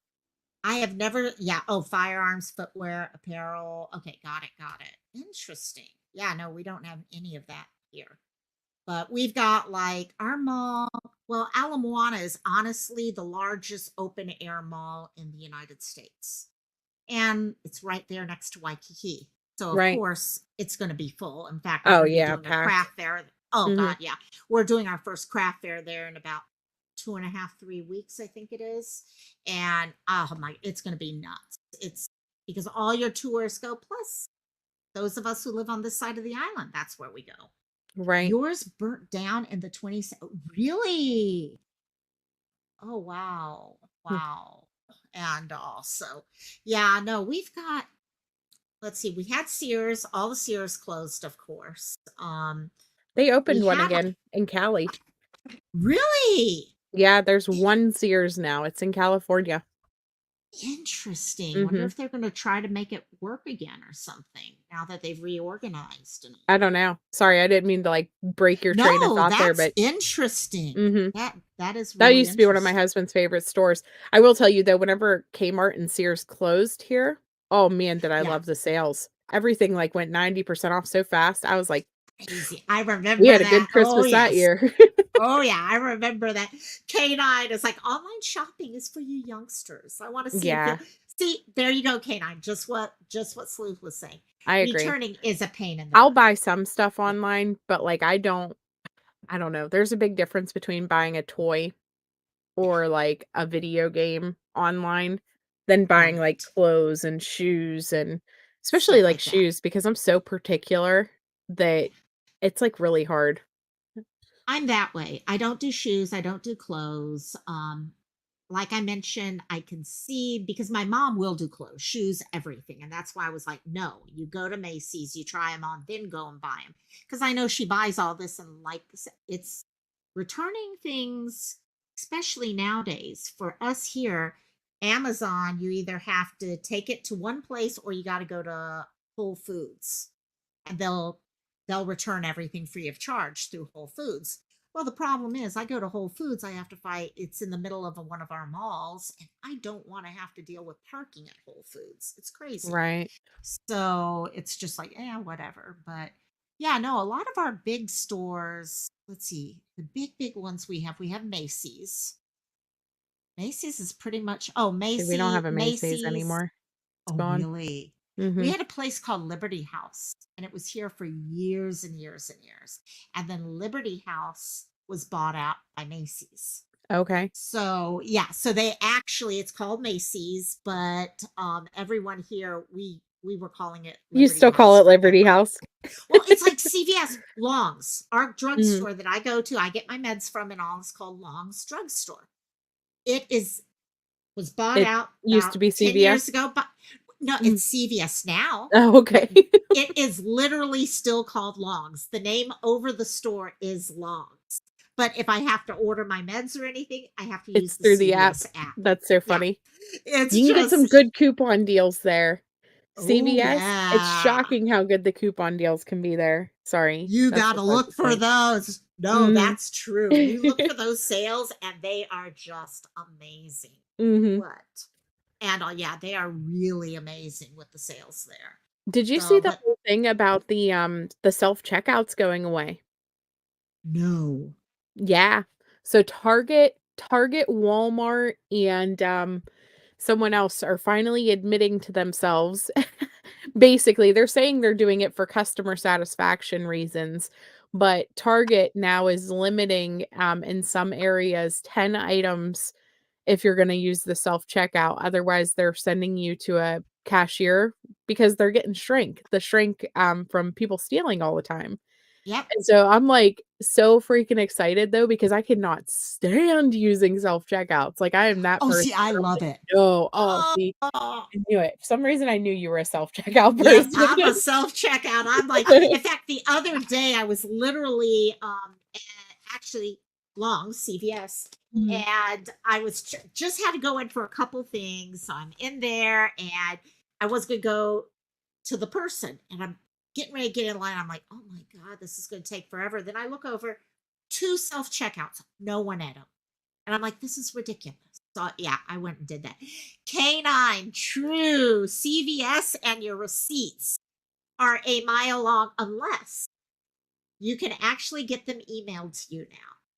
I have never, yeah. Oh, firearms, footwear, apparel. Okay, got it. Got it. Interesting. Yeah, no, we don't have any of that here. But we've got like our mall. Well, Ala Moana is honestly the largest open air mall in the United States. And it's right there next to Waikiki. So, of Right. course, it's going to be full. In fact, we're Oh, going to be yeah, doing a packed. craft fair. Oh, Mhm. God, yeah. We're doing our first craft fair there in about 2.5, 3 weeks, I think it is. And oh my, it's going to be nuts. It's because all your tourists go, plus those of us who live on this side of the island, that's where we go. Right. Yours burnt down in the 20s. Really? Oh, wow. Hmm. Wow. And also, yeah, no, we've got, let's see, we had Sears, all the Sears closed, of course. They We opened one had, again in Cali. really Yeah, there's one Sears now, it's in California. interesting. Wonder Mhm. if they're going to try to make it work again or something now that they've reorganized and I don't know. Sorry, I didn't mean to, like, break your train of no, thought there, that's but interesting. mhm. That is That really used to be one of my interesting. husband's favorite stores. I will tell you though, whenever Kmart and Sears closed here, oh man, did I Yeah, love the sales. Everything, like, went 90% off so fast. I was like, crazy. I "We remember had a that. good Oh Christmas that yes. year." Oh yeah, I remember that. K9 is like online shopping is for you youngsters. I want to see if you Yeah, see. There you go, K9. Just what Sleuth was saying. I agree. Returning is a pain in the I'll butt. buy some stuff Yeah, online, but, like, I don't know. There's a big difference between buying a toy yeah, or, like, a video game online than buying, like, right. clothes and shoes and especially, Stuff like, like that. shoes because I'm so particular that it's, like, really hard. I'm that way. I don't do shoes. I don't do clothes. Like I mentioned, I can see because my mom will do clothes, shoes, everything. And that's why I was like, no, you go to Macy's, you try them on, then go and buy them. Because I know she buys all this and like it's returning things, especially nowadays. For us here, Amazon, you either have to take it to one place or you got to go to Whole Foods and they'll return everything free of charge through Whole Foods. Well, the problem is, I go to Whole Foods. I have to fight. It's in the middle of one of our malls, and I don't want to have to deal with parking at Whole Foods. It's crazy. Right. So it's just like, yeah, whatever. But yeah, no, a lot of our big stores. Let's see, the big ones we have Macy's. Macy's is pretty much. Oh, See, we don't have a Macy's Macy's. anymore. It's Oh, gone. really? We Mhm. had a place called Liberty House, and it was here for years and years and years. And then Liberty House was bought out by Macy's. Okay. So yeah, so they actually it's called Macy's, but everyone here we were calling it You Liberty still call House it Liberty forever. House? Well, it's like CVS Long's, our Mhm. drugstore that I go to. I get my meds from in Long's called Long's Drugstore. It is was bought It out used about to be 10 years CVS? ago, but no, Mm. it's CVS now, Oh, but okay. it is literally still called Longs. The name over the store is Longs. But if I have to order my meds or anything, I have to use It's the through the app. CVS app. That's so Yeah. funny. It's You can get some just, good coupon deals there. oh, CVS, it's yeah. shocking how good the coupon deals can be there. Sorry, You that's got to just hard look to for say. those. No, Mhm. that's true. You look for those sales and they are just amazing. Mhm. What? And yeah, they are really amazing with the sales there. Did you see So, the but whole thing about the self-checkouts going away? no. Yeah. So Target, Walmart, and, someone else are finally admitting to themselves basically, they're saying they're doing it for customer satisfaction reasons, but Target now is limiting, in some areas, 10 items if you're gonna use the self-checkout, otherwise they're sending you to a cashier because they're getting the shrink, from people stealing all the time. Yep. And so I'm, like, so freaking excited though because I cannot stand using self-checkouts, like, I am that Oh, person see, I where I'm love like, it. "No." Oh, Oh, see, I knew it. For some reason, I knew you were a self-checkout yes, person. I'm a self-checkout. I'm like, in fact, the other day I was literally at actually Long CVS, Mhm. and I was just had to go in for a couple things. So I'm in there, and I was gonna go to the person, and I'm getting ready to get in line. I'm like, oh my god, this is gonna take forever. Then I look over, two self-checkouts, no one at them. And I'm like, this is ridiculous. So yeah, I went and did that. K9, true. CVS and your receipts are a mile long unless you can actually get them emailed to you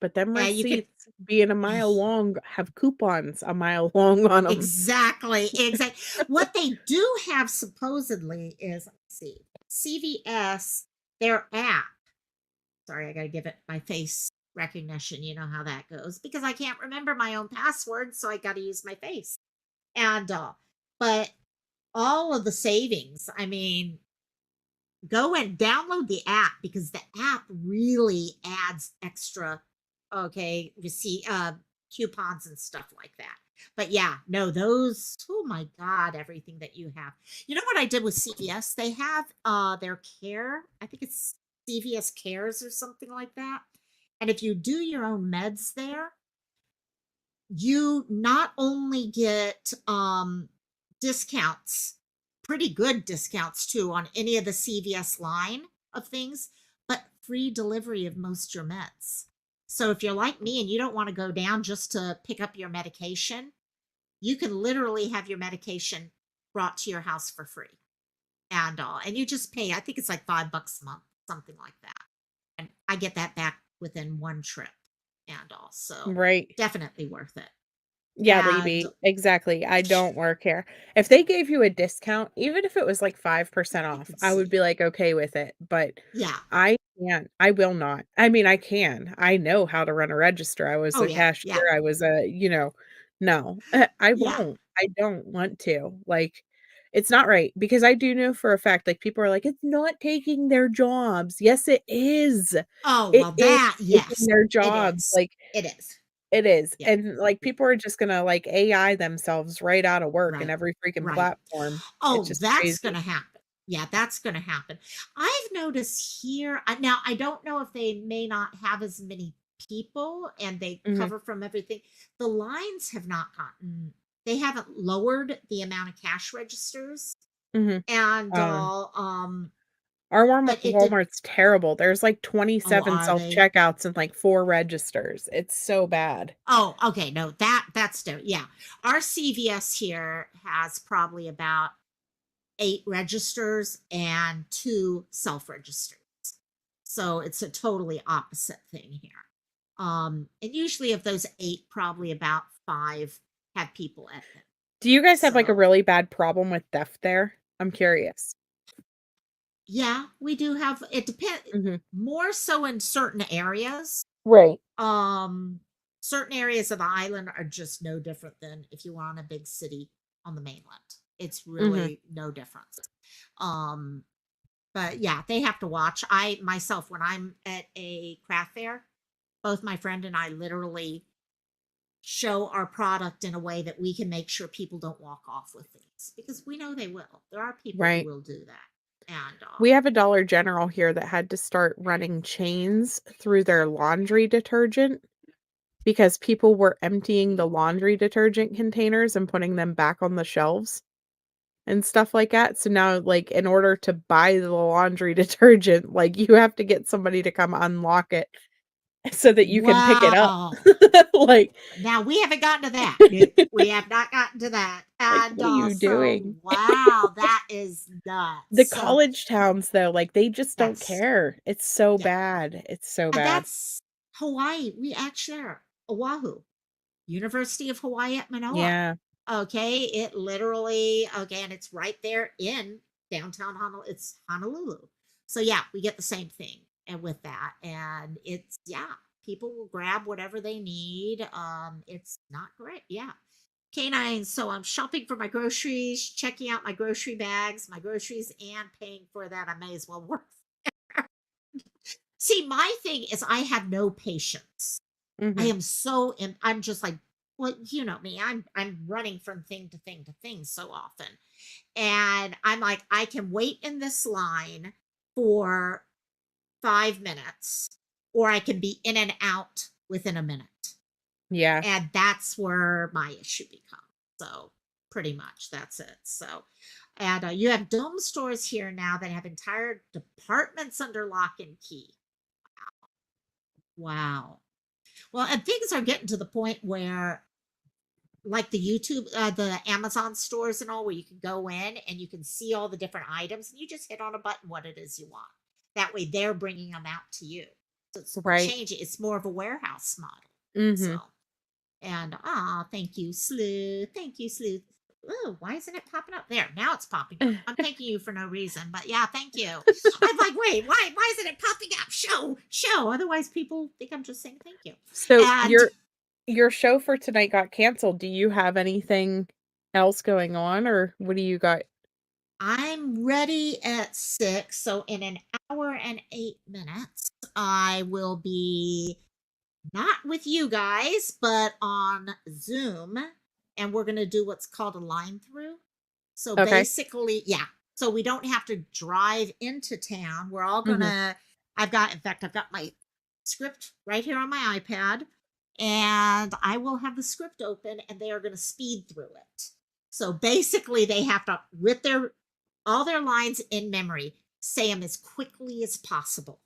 But them now. And you can receipts being a mile long have coupons a mile long on them. exactly. What they do have supposedly is, let's see, CVS, their app. Sorry, I got to give it my face recognition. You know how that goes because I can't remember my own password, so I got to use my face. And but all of the savings, I mean, go and download the app because the app really adds extra, okay, receipt coupons and stuff like that. But yeah, no, those, oh my god, everything that you have. You know what I did with CVS? They have their care, I think it's CVS cares or something like that. And if you do your own meds there, you not only get discounts, pretty good discounts too, on any of the CVS line of things, but free delivery of most your meds. So if you're like me and you don't want to go down just to pick up your medication, you can literally have your medication brought to your house for free. And you just pay, I think it's like $5 a month, something like that. And I get that back within one trip. And also Right. definitely worth it. Yeah, And Libby, exactly, I don't work here. If they gave you a discount, even if it was, like, 5% I off, could I would see. be, like, okay with it, but Yeah. I can't, I will not. I mean, I can, I know how to run a register, I was Oh, a yeah. cashier, Yeah. I was a no, I Yeah. won't, I don't want to, like, it's not right, because I do know for a fact, like, people are like, "It's not taking their jobs." Yes, it is. Oh, It well, is that, taking yes, their it jobs, is. like It is. it is, Yeah. and, like, Yeah. people are just gonna, like, AI themselves right out of work in Right. every freaking Right. platform. It's Oh, just that's crazy. gonna happen. Yeah, that's gonna happen. I've noticed here, now I don't know if they may not have as many people and they Mhm, cover from everything. The lines have not gotten, they haven't lowered the amount of cash registers. mhm. And Our but it did. Walmart's terrible. There's, like, Oh, 27 are they? self-checkouts and, like, 4 registers. It's so bad. Oh, okay. No, that's different. Yeah. Our CVS here has probably about 8 registers and 2 self-registers. So it's a totally opposite thing here. And usually of those 8, probably about 5 have people at them. Do you guys have, like, a So really bad problem with theft there? I'm curious. yeah, we do have, it depends Mhm. more so in certain areas. Right. Um, Certain areas of the island are just no different than if you were on a big city on the mainland. It's Mhm. really no difference. Um, but yeah, they have to watch. I myself, when I'm at a craft fair, both my friend and I literally show our product in a way that we can make sure people don't walk off with things because we know they will. There are people who Right. will do that. And We have a Dollar General here that had to start running chains through their laundry detergent because people were emptying the laundry detergent containers and putting them back on the shelves and stuff like that. So now, like, in order to buy the laundry detergent, like, you have to get somebody to come unlock it so that you can pick it up. wow. Like Now we haven't gotten to that. Nope, we have not gotten to that. like, And what are you so, doing? wow, that is nuts. The So college towns, though, like, they just don't that's, care. It's so yeah, bad. It's so and bad. that's Hawaii. We actually are Oahu, University of Hawaii at Manoa. Yeah. Okay, it literally, okay, and it's right there in downtown Honolulu. It's Honolulu. So yeah, we get the same thing and with that. And it's, yeah, people will grab whatever they need. It's not great. Yeah. Canine. So I'm shopping for my groceries, checking out my grocery bags, my groceries, and paying for that. I may as well work. See, my thing is I have no patience. I Mhm. am so I'm just like, well, you know me. I'm running from thing to thing to thing so often. And I'm like, I can wait in this line for 5 minutes, or I can be in and out within a minute. Yeah. And that's where my issue becomes. So pretty much that's it. So, and you have dome stores here now that have entire departments under lock and key. Wow. Well, and things are getting to the point where, like the YouTube, the Amazon stores and all, where you can go in and you can see all the different items, and you just hit on a button what it is you want. That way, they're bringing them out to you. So it's Right. changing. It's more of a warehouse model. So, Mhm. and thank you, Sleuth. Thank you, Sleuth. Oh, why isn't it popping up there? Now it's popping up. I'm thanking you for no reason, but yeah, thank you. I'm like, wait, why isn't it popping up? Show. Otherwise, people think I'm just saying thank you. So And your show for tonight got canceled. Do you have anything else going on, or what do you got? I'm ready at 6. So in an hour and 8 minutes, I will be not with you guys, but on Zoom. And we're going to do what's called a line through. So Okay. basically, yeah. So we don't have to drive into town. We're all going Mhm. to, in fact, I've got my script right here on my iPad. And I will have the script open and they are going to speed through it. So basically, they have to, with their all their lines in memory, say them as quickly as possible.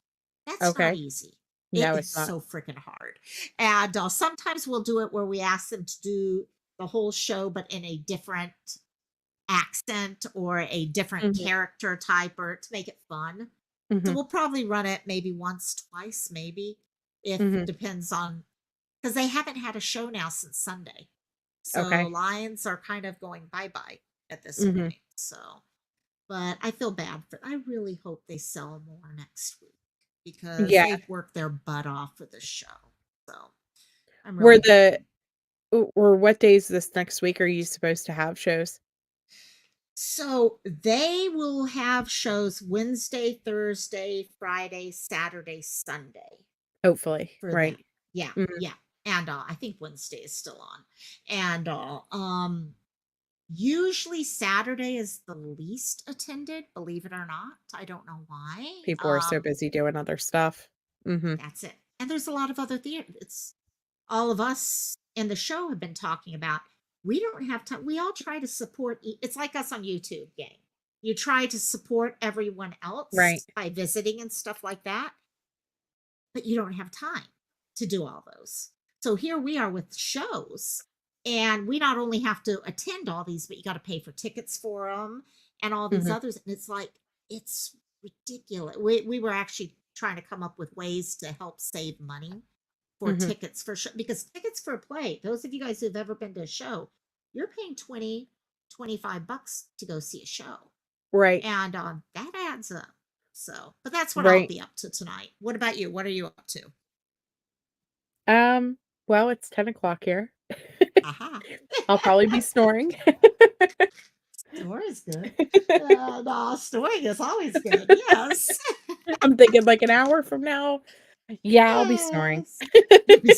That's not Okay. easy. It No, is it's not. so freaking hard. And sometimes we'll do it where we ask them to do the whole show, but in a different accent or a different Mhm. character type, or to make it fun. So Mhm. we'll probably run it maybe once, twice, maybe, if Mhm. depends on, because they haven't had a show now since Sunday. So Okay. Lions are kind of going bye bye at this Mhm. point. So, but I feel bad for. I really hope they sell more next week because Yeah. they've worked their butt off for the show. So I'm Were really the hoping. or what days this next week are you supposed to have shows? So they will have shows Wednesday, Thursday, Friday, Saturday, Sunday Hopefully, for them. right. Yeah, Mhm. yeah. And I think Wednesday is still on. And usually Saturday is the least attended, believe it or not. I don't know why. People are so busy doing other stuff. Mhm. That's it. And there's a lot of other theater. It's all of us in the show have been talking about. We don't have time. We all try to support. It's like us on YouTube, gang. You try to support everyone Right. else by visiting and stuff like that, but you don't have time to do all those. So here we are with shows, and we not only have to attend all these, but you got to pay for tickets for them and all these Mhm. others. And it's like, it's ridiculous. We were actually trying to come up with ways to help save money for Mhm. tickets for show, because tickets for a play, those of you guys who've ever been to a show, you're paying 20, 25 bucks to go see a show. Right. And that adds up. So, but that's what I'll Right. be up to tonight. What about you? What are you up to? Um, well, it's 10 o'clock here. Aha. I'll probably be snoring. Snoring is good. No, snoring is always good. Yes. I'm thinking like an hour from now. Yeah, I'll be snoring. Yes. You'll be.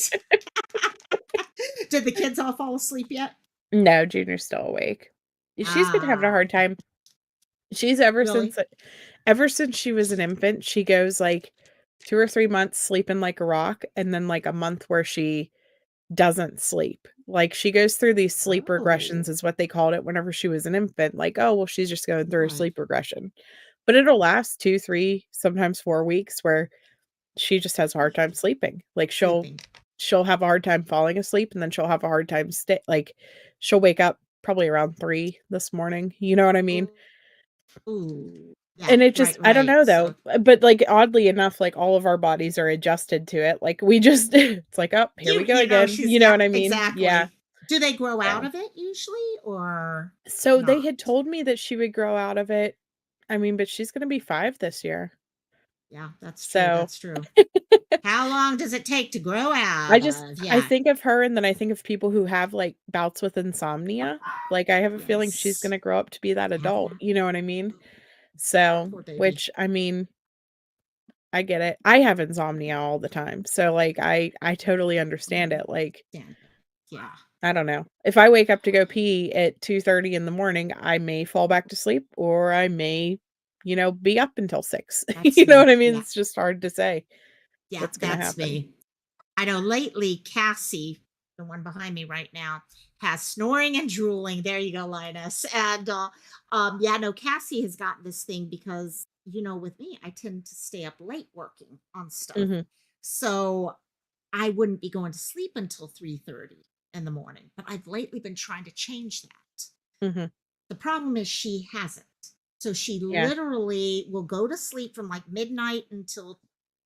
Did the kids all fall asleep yet? No, Junior's still awake. She's been having a Ah, hard time. She's really? ever since she was an infant, she goes like 2 or 3 months sleeping like a rock, and then like a month where she doesn't sleep. Like, she goes through these sleep regressions Oh, is what they called it whenever she was an infant, like, "Oh, well, she's just going through a right. sleep regression." But it'll last 2, 3, sometimes 4 weeks where she just has a hard time sleeping. Like, Sleeping. she'll have a hard time falling asleep, and then she'll have a hard time she'll wake up probably around 3 this morning, you know what I mean? Ooh. Yeah, And it just right, I don't right. know So though, but, like, oddly enough, like, all of our bodies are adjusted to it, like, we just it's like, "Oh, here we go again," she's, you know yeah, what I mean? Yeah, exactly. Do they grow out so of it usually or so they not? had told me that she would grow out of it, I mean, but she's gonna be 5 this year. Yeah, that's true. So That's true. How long does it take to grow I out just of? I Yeah. think of her and then I think of people who have, like, bouts with insomnia. Like, I have a feeling she's Yes. gonna grow up to be that Have adult, that. you know what I mean? So, Poor baby. which, I mean, I get it. I have insomnia all the time, so, like, I totally understand it, like, Stand it. Yeah. I don't know. If I wake up to go pee at 2:30 in the morning, I may fall back to sleep or I may, be up until 6. That's You know what me. I mean? Yeah. It's just hard to say Yeah, what's gonna that's happen. me. I know lately Cassie, the one behind me right now, has snoring and drooling. There you go, Linus. And yeah, no, Cassie has gotten this thing because, with me, I tend to stay up late working on stuff. Mhm, So I wouldn't be going to sleep until 3:30 in the morning. But I've lately been trying to change that. mhm. The problem is she hasn't. So she Yeah. literally will go to sleep from like midnight until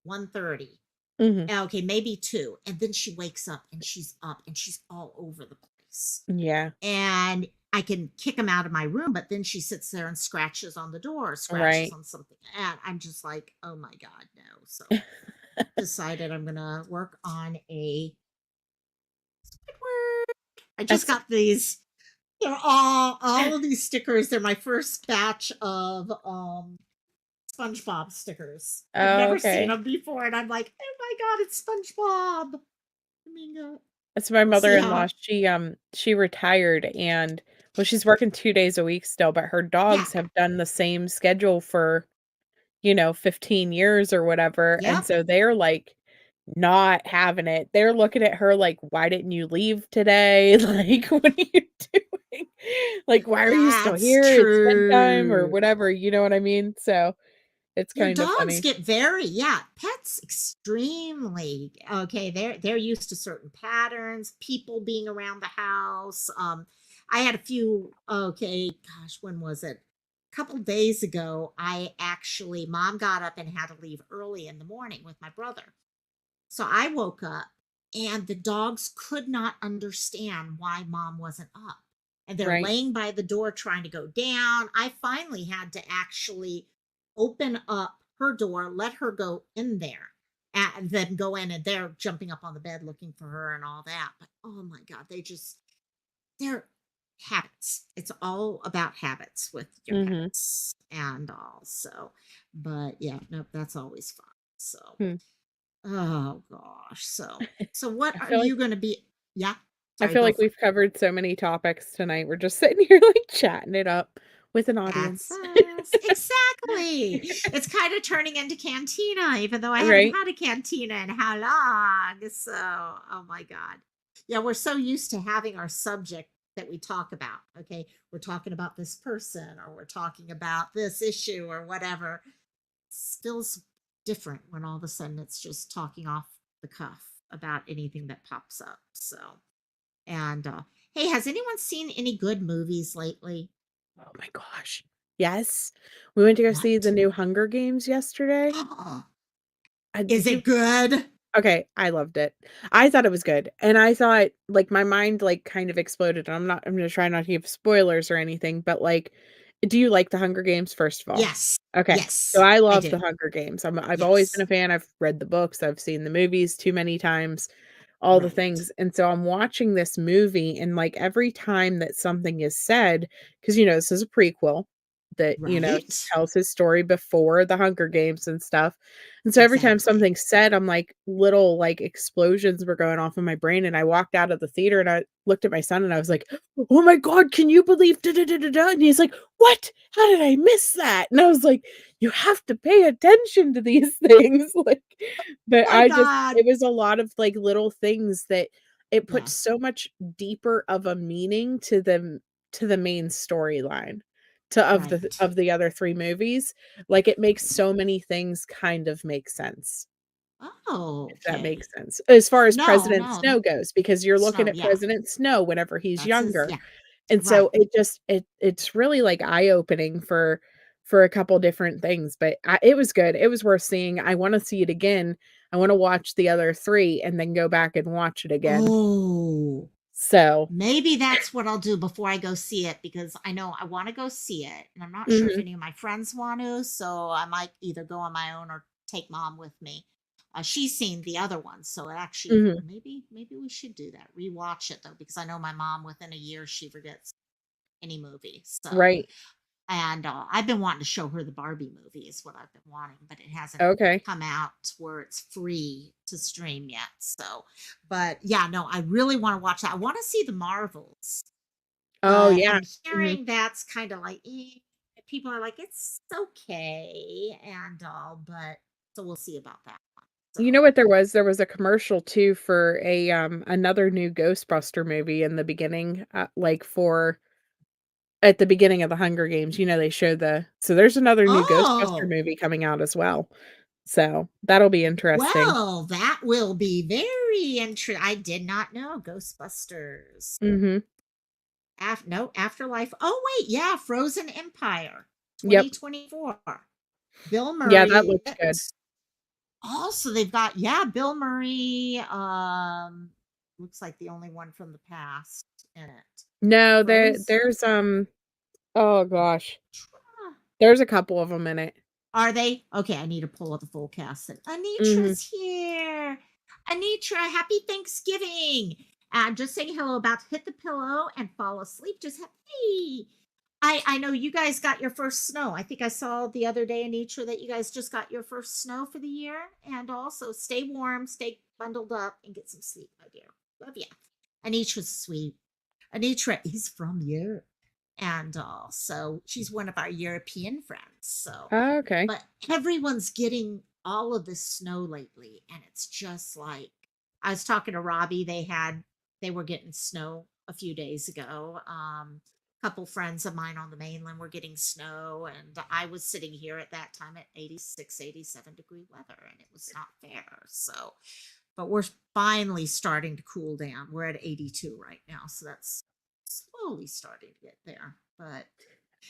1:30. Mhm. Okay, maybe 2. And then she wakes up and she's up and she's all over the place. Yeah. And I can kick him out of my room, but then she sits there and scratches on the door, scratches Right. on something. And I'm just like, oh my God, no. So decided I'm gonna work on a Squidward. I just That's got these. They're all of these stickers. They're my first batch of SpongeBob stickers. I've Oh, never seen okay. them before, and I'm like, oh my God, it's SpongeBob. I mean, That's my we'll see mother-in-law. how. She retired and well, she's working 2 days a week still, but her Yeah. dogs have done the same schedule for, 15 years or whatever, and Yep. so they're, like, not having it. They're looking at her like, "Why didn't you leave today?" Like, "What are you doing?" Like, "Why are you still That's here? It's bedtime," or true. whatever, you know what I mean? So, it's Your kinda dogs funny. get very, yeah, pets extremely okay. They're used to certain patterns, people being around the house. I had a few, okay, gosh, when was it? A couple days ago, I actually mom got up and had to leave early in the morning with my brother. So I woke up and the dogs could not understand why mom wasn't up. And they're Right. laying by the door trying to go down. I finally had to actually open up her door, let her go in there, and then go in and they're jumping up on the bed looking for her and all that. But oh my God, they're habits. It's all about habits with your Mhm. pets and all. So, but yeah, nope, that's always fun. So, Hmm. oh gosh. So what I are feel like you going to be? Yeah. I Sorry, feel go like for it. we've covered so many topics tonight. We're just sitting here, like, chatting it up with an That's audience. us. Exactly. It's kind of turning into Cantina, even though I haven't Right? had a Cantina in how long. So, oh my God. Yeah, we're so used to having our subject that we talk about. Okay. We're talking about this person or we're talking about this issue or whatever. Feels different when all of a sudden it's just talking off the cuff about anything that pops up. So, and hey, has anyone seen any good movies lately? Oh my gosh. Yes. We went to go see the What? new Hunger Games yesterday. Is Did you it good? Okay, I loved it. I thought it was good, and I thought like, my mind, like, kind of exploded, and I'm gonna try not to give spoilers or anything, but, like, do you like The Hunger Games, first of all? Yes. Okay, so Yes, I I love The do. Hunger Games. I've always been Yes. a fan, I've read the books, I've seen the movies too many times, all the Right. things, and so I'm watching this movie, and, like, every time that something is said, because this is a prequel that, Right. tells his story before The Hunger Games and stuff, and so every time Exactly. something's said, I'm like little, like, explosions were going off in my brain, and I walked out of the theater, and I looked at my son, and I was like, "Oh my god, can you believe da da da da da?" And he's like, "What? How did I miss that?" And I was like, "You have to pay attention to these things," like, but My I just God. it was a lot of, like, little things that it puts Yeah. so much deeper of a meaning to the main storyline to Right. of the other 3 movies, like, it makes so many things kind of make sense, Oh, if that okay. makes sense, as far as No, President no. Snow goes, because you're looking Snow, at yeah. President Snow whenever he's That's his, younger, yeah. and Right. so it's really, like, eye-opening for a couple different things, but it was good, it was worth seeing, I wanna see it again, I wanna watch the other 3 and then go back and watch it again, Oh, so maybe that's what I'll do before I go see it because I know I want to go see it and I'm not sure if mhm. any of my friends want to. So I might either go on my own or take mom with me. She's seen the other ones, so actually Mhm. maybe we should do that. Rewatch it though, because I know my mom within a year she forgets any movie. So Right. and I've been wanting to show her the Barbie movie is what I've been wanting, but it hasn't Okay. come out where it's free to stream yet. So, but yeah, no, I really want to watch that. I want to see the Marvels, Oh, but yeah. I'm Mhm. hearing that's kind of like people are like it's okay and all, but so we'll see about that one. You know So, what there was? There was a commercial too for a, another new Ghostbuster movie in the beginning, like, for at the beginning of the Hunger Games, they show so there's another new Ghostbuster oh, movie coming out as well. So, that'll be interesting. well, that will be very interesting. I did not know Ghostbusters. Mhm. No, Afterlife. Oh wait, yeah, Frozen Empire, Yep. 2024. Bill Yeah, that Murray. looks good. Also, they've got Bill Murray. Looks like the only one from the past in it. No, Frozen. oh gosh. There's a couple of them in it. Are they? Okay, I need to pull up the full cast. And Mhm. Anitra's here. Anitra, happy Thanksgiving. And just saying hello, about to hit the pillow and fall asleep. Just hey. I know you guys got your first snow. I think I saw the other day, Anitra, that you guys just got your first snow for the year. And also stay warm, stay bundled up, and get some sleep, my dear. Love ya. Anitra's sweet. Anitra is from Europe. And so she's one of our European friends. So, Oh, okay. but everyone's getting all of this snow lately. And it's just like, I was talking to Robbie. They were getting snow a few days ago. Couple friends of mine on the mainland were getting snow. And I was sitting here at that time at 86, 87-degree weather. And it was not fair. So, but we're finally starting to cool down. We're at 82 right now. So that's slowly starting to get there. But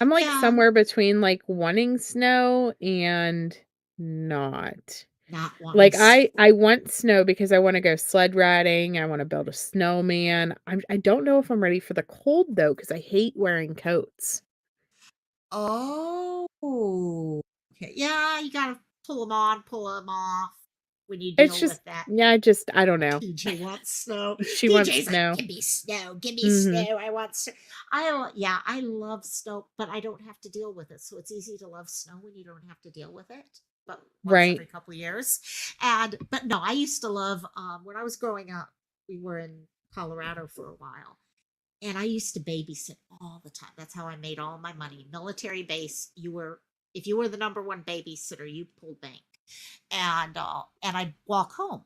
I'm, like, yeah, somewhere between, like, wanting snow and not. not wanting Like, snow. I want snow because I wanna go sled riding, I wanna build a snowman. I don't know if I'm ready for the cold, though, because I hate wearing coats. Oh, okay. Yeah, you got to pull them on, pull them off when you It's deal with just that. yeah, I don't know. DJ wants snow. She wants DJ's like, snow. give me snow, give me Mhm. snow. I want snow. Yeah, I love snow, but I don't have to deal with it. So it's easy to love snow when you don't have to deal with it. But once Right. every couple of years. And but no, I used to love when I was growing up, we were in Colorado for a while. And I used to babysit all the time. That's how I made all my money. Military base, if you were the number one babysitter, you pulled bank. And I'd walk home.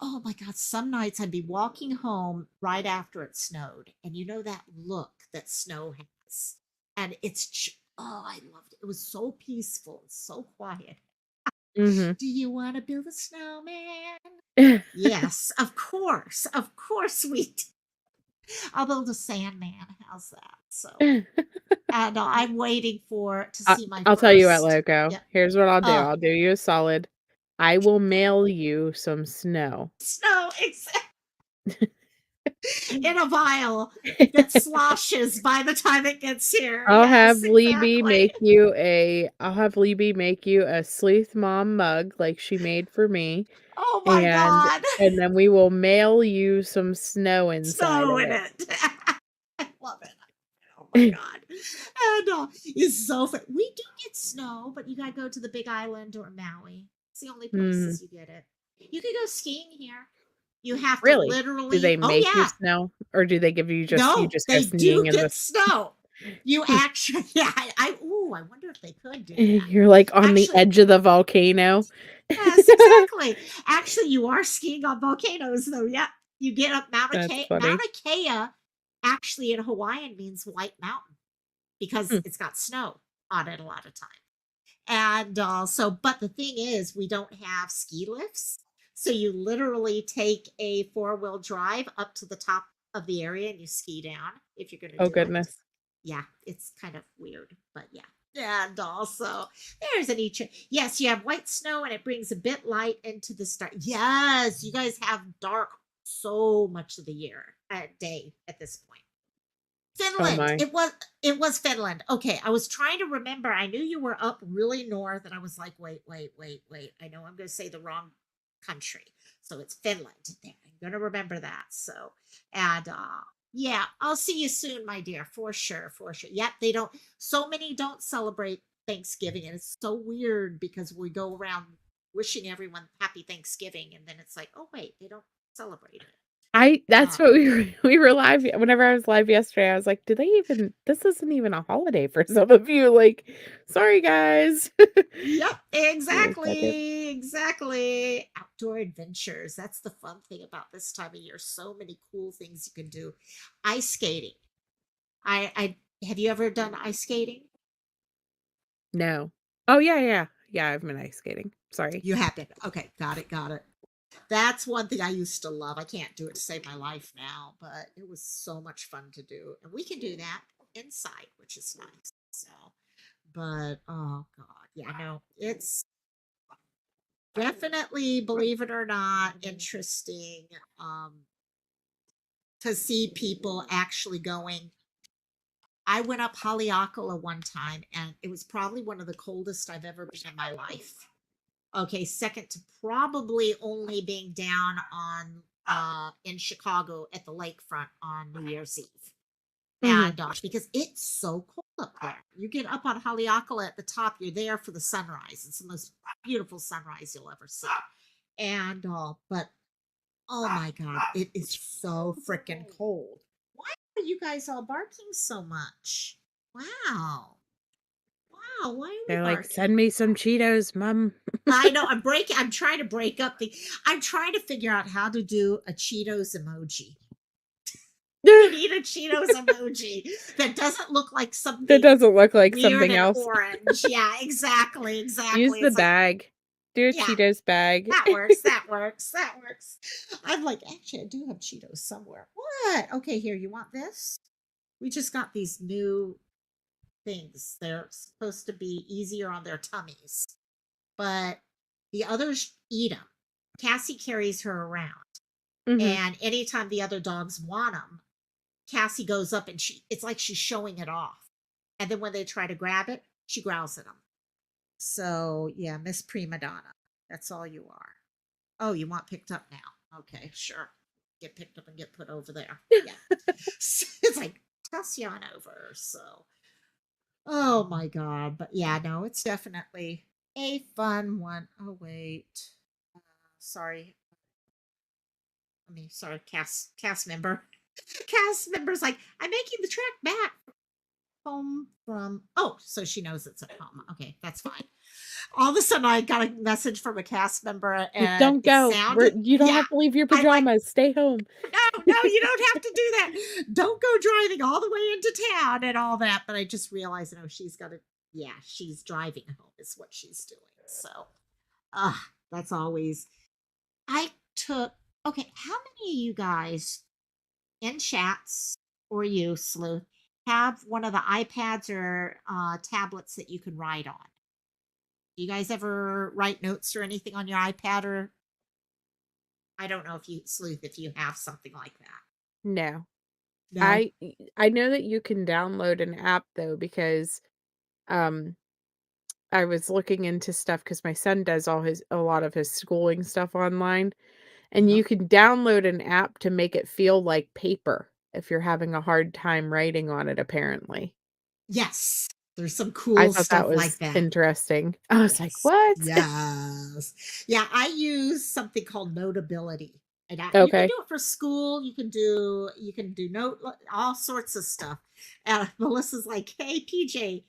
Oh my God, some nights I'd be walking home right after it snowed. And you know that look that snow has. And oh, I loved it. It was so peaceful, so quiet. Mhm. Do you want to build a snowman? Yes, of course. Of course we do. I'll build a Sandman. How's that? So, and I'm waiting for to I see my I'll tell you what, first. Loco. Yep. Here's what I'll do. Oh, I'll do you a solid. I will mail you some snow. snow in a vial that sloshes by the time it gets here. Yes, exactly. I'll have Libby make you a Sleuth Mom mug like she made for me, Oh my and God. then we will mail you some snow inside Snow of in it. I love it. Oh my it. God. And it's so fun. We do get snow, but you got to go to the Big Island or Maui. It's the only Mhm. places you get it. You could go skiing here. You have to Really? Do they oh make you yeah. snow, or do they give you No, just go they do skiing in get the snow. You actually, yeah, I wonder if they could do that. You're, like, on the Actually, edge of the volcano? yes, exactly. Actually, you are skiing on volcanoes, though. Yeah, you get up That's Mauna funny. Kea. Actually, in Hawaiian means white mountain because Hmm. it's got snow on it a lot of time. And but the thing is, we don't have ski lifts. So you literally take a four-wheel drive up to the top of the area and you ski down if you're going to Oh, do it. goodness. Yeah, it's kind of weird, but yeah. And also, there's an each. Yes, you have white snow and it brings a bit light into the start. Yes, you guys have dark so much of the year, day at this point. Oh Finland. my. It was Finland. Okay, I was trying to remember. I knew you were up really north, and I was like, wait, wait, wait, wait. I know I'm going to say the wrong country. So it's Finland. There, I'm going to remember that. So, and yeah, I'll see you soon, my dear, for sure, for sure. Yep, they don't. So many don't celebrate Thanksgiving, and it's so weird because we go around wishing everyone happy Thanksgiving, and then it's like, oh wait, they don't celebrate it. That's Uh, what we were live whenever I was live yesterday, I was like, "Do they even this isn't even a holiday for some of you, like, sorry guys." Yep, Give me a second. exactly. Outdoor adventures. That's the fun thing about this time of year. So many cool things you can do. Ice skating. I have you ever done ice skating? No. Oh, yeah, yeah. Yeah, I've been ice skating. Sorry. You have been. Okay, got it, got it. That's one thing I used to love. I can't do it to save my life now, but it was so much fun to do. And we can do that inside, which is nice. So, but oh god, yeah, no, it's definitely, believe it or not, interesting to see people actually going. I went up Haleakala one time, and it was probably one of the coldest I've ever been in my life. Okay, second to probably only being down on in Chicago at the lakefront on New Year's Eve. Mhm. And because it's so cold up there. You get up on Haleakala at the top, you're there for the sunrise. It's the most beautiful sunrise you'll ever see. And but oh my god, it is so freaking cold. Why are you guys all barking so much? Wow. Wow, why are we They're like, barking? "Send me some Cheetos, mom." I know I'm trying to break up the I'm trying to figure out how to do a Cheetos emoji. We need a Cheetos emoji that doesn't look like That something doesn't look like weird something and else. orange. Yeah, exactly, Use exactly. the It's like, bag. Do a yeah, Cheetos bag. that works. That works. That works. I'm like, actually, I do have Cheetos somewhere. What? Okay, here, you want this? We just got these new things. They're supposed to be easier on their tummies, but the others eat them. Cassie carries her around, Mhm. and anytime the other dogs want them, Cassie goes up and it's like she's showing it off. And then when they try to grab it, she growls at them. So yeah, Miss Prima Donna. That's all you are. Oh, you want picked up now? Okay, sure. Get picked up and get put over there. Yeah. It's like toss you on over. So oh my god. But yeah, no, it's definitely a fun one. Oh wait. Sorry. I mean, sorry, cast member. Cast member's like, I'm making the trek back home from, oh, so she knows it's at home. Okay, that's fine. All of a sudden I got a message from a cast member, Like, and "Don't it go. sounded, You don't yeah, have to leave your I'm like, pajamas. Stay home." no, no, you don't have to do that. Don't go driving all the way into town and all that. But I just realized, she's got to, yeah, she's driving home is what she's doing. So that's always, I took, okay, how many of you guys in chats, or you, Sleuth, have one of the iPads or tablets that you can write on? Do you guys ever write notes or anything on your iPad? Or I don't know if you, Sleuth, if you have something like that. No. No. I know that you can download an app though because, um, I was looking into stuff because my son does a lot of his schooling stuff online, and Uh-huh. you can download an app to make it feel like paper if you're having a hard time writing on it, apparently. Yes, there's some I cool thought that stuff like was that. interesting. I was like, Yes. "What?" Yes. Yeah, I use something called Notability. And you can Okay. do it for school. You can do note all sorts of stuff. And Melissa's like, "Hey, PJ,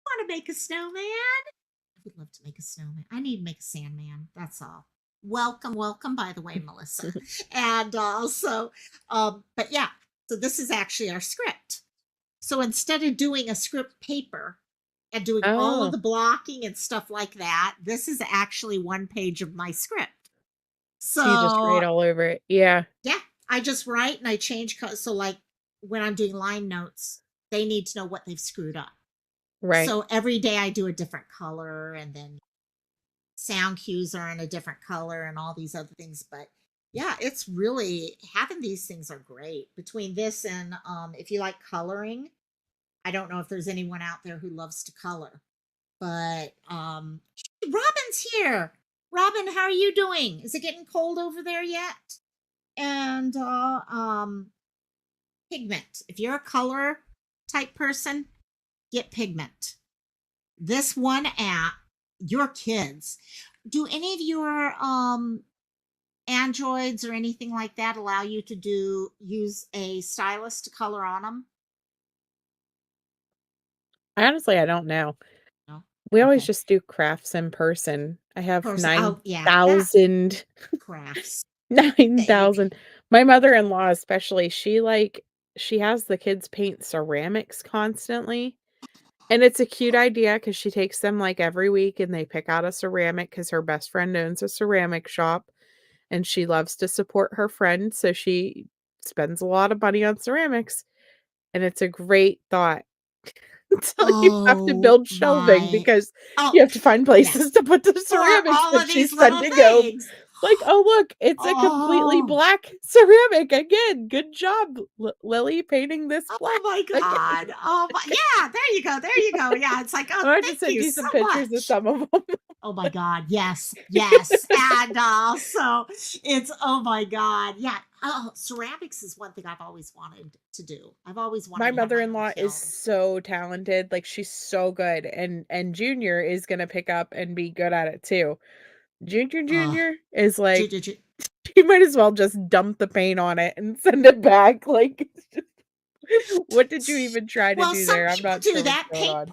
want to make a snowman?" I would love to make a snowman. I need to make a sandman. That's all. Welcome, welcome, by the way, Melissa. And also, but yeah, so this is actually our script. So instead of doing a script paper and doing all of Oh, the blocking and stuff like that, this is actually one page of my script. so you just So write all over it. Yeah, yeah, I just write and I change. So like when I'm doing line notes, they need to know what they've screwed up. right. So every day I do a different color, and then sound cues are in a different color and all these other things. But Yeah, it's really having these things are great. Between this and if you like coloring, I don't know if there's anyone out there who loves to color, but hey, Robin's here. Robin, how are you doing? Is it getting cold over there yet? And pigment. If you're a color type person, get pigment. This one app, your kids. Do any of your androids or anything like that allow you to do use a stylus to color on them? Honestly, I don't know. No. We always Okay. just do crafts in person. I have Person. Oh yeah, that 9,000 crafts. They, 9,000. My mother-in-law especially, she has the kids paint ceramics constantly, and it's a cute idea because she takes them, like, every week, and they pick out a ceramic because her best friend owns a ceramic shop, and she loves to support her friend, so she spends a lot of money on ceramics, and it's a great thought until you have to oh build shelving my. because Oh you have to find places yes. to put the For ceramics all that of these she's little sending home. things. Like, "Oh, look, it's a completely Oh. black ceramic again. Good job, Lily, painting this Oh black my again." god. Oh my, yeah, there you go. There you go. Yeah, it's like, oh, I'm gonna have to thank send you you so some pictures of much. some of them. Oh my god, yes, yes, and also it's oh my god, yeah. Oh, ceramics is one thing I've always wanted to do. I've always My wanted to have my own mother-in-law is kiln. so talented, like, she's so good, and Junior is gonna pick up and be good at it too. Uh, Junior is ju- like, ju- ju- you might as well just dump the paint on it and send it back, like, it's just what did you even try to well, do some there? I'm people not do sure what's that. going on.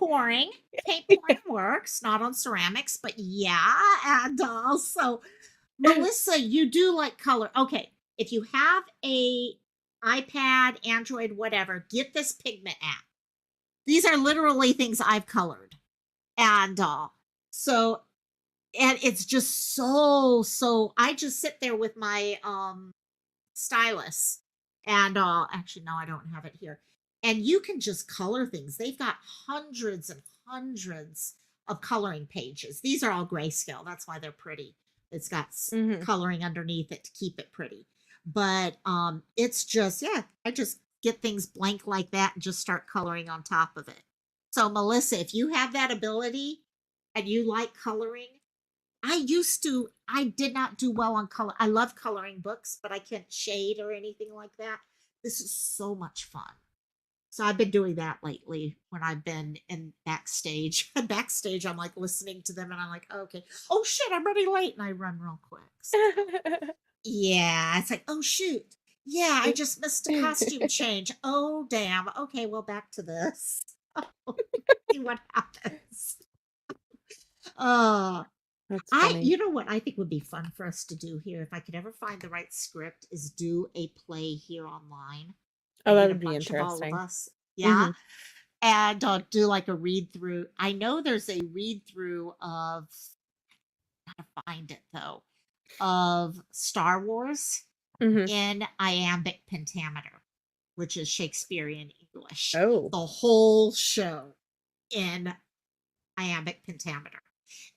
Paint pouring works, not on ceramics, but yeah, and also Melissa, you do like color. Okay, if you have a iPad, Android, whatever, get this pigment app. These are literally things I've colored. And so and it's just so I just sit there with my stylus and actually no I don't have it here. And you can just color things. They've got hundreds and hundreds of coloring pages. These are all grayscale. That's why they're pretty. It's got Mhm. coloring underneath it to keep it pretty. But it's just yeah, I just get things blank like that and just start coloring on top of it. So Melissa, if you have that ability and you like coloring, I did not do well on color. I love coloring books, but I can't shade or anything like that. This is so much fun. So I've been doing that lately when I've been in backstage. Backstage, I'm like listening to them and I'm like, okay, oh shit, I'm running late. And I run real quick. So yeah, it's like, oh shoot. Yeah, I just missed a costume change. Oh damn. Okay, well back to this. See what happens. Uh That's I funny. you know what I think would be fun for us to do here if I could ever find the right script is do a play here online Oh, and that get a would be bunch of all of interesting. us. Yeah. Mhm. And do like a read through. I know there's a read through of gotta find it though of Star Wars Mhm. in iambic pentameter, which is Shakespearean English. Oh, The whole show in iambic pentameter.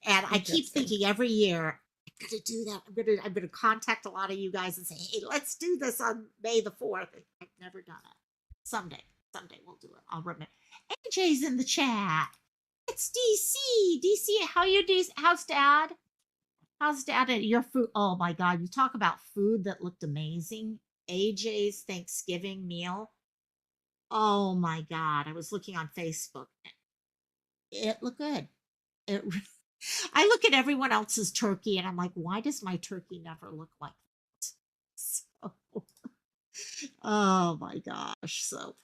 And I keep interesting. thinking every year, I'm gonna do that. I'm gonna contact a lot of you guys and say, hey, let's do this on May the 4th. I've never done it. Someday, someday we'll do it. I'll remember. AJ's in the chat. It's DC. DC, how you DC? How's dad? How's dad at your food? Oh my god, you talk about food that looked amazing. AJ's Thanksgiving meal. Oh my god. I was looking on Facebook. It looked good. It I look at everyone else's turkey and I'm like, why does my turkey never look like that? So, oh my gosh. So,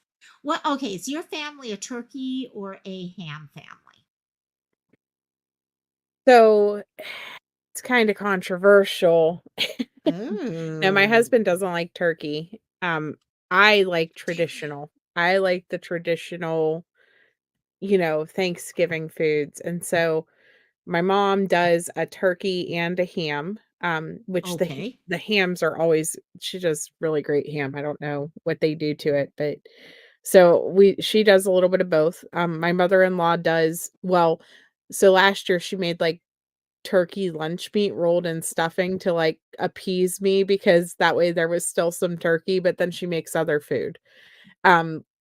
what? Okay, is your family a turkey or a ham family? So, it's kinda controversial. Now, my Oh, husband doesn't like turkey. I like traditional. I like the traditional, Thanksgiving foods, and so my mom does a turkey and a ham, which okay. the hams are always she does really great ham. I don't know what they do to it, but so she does a little bit of both. My mother-in-law does well, so last year she made, like, turkey lunch meat rolled in stuffing to, like, appease me because that way there was still some turkey, but then she makes other food.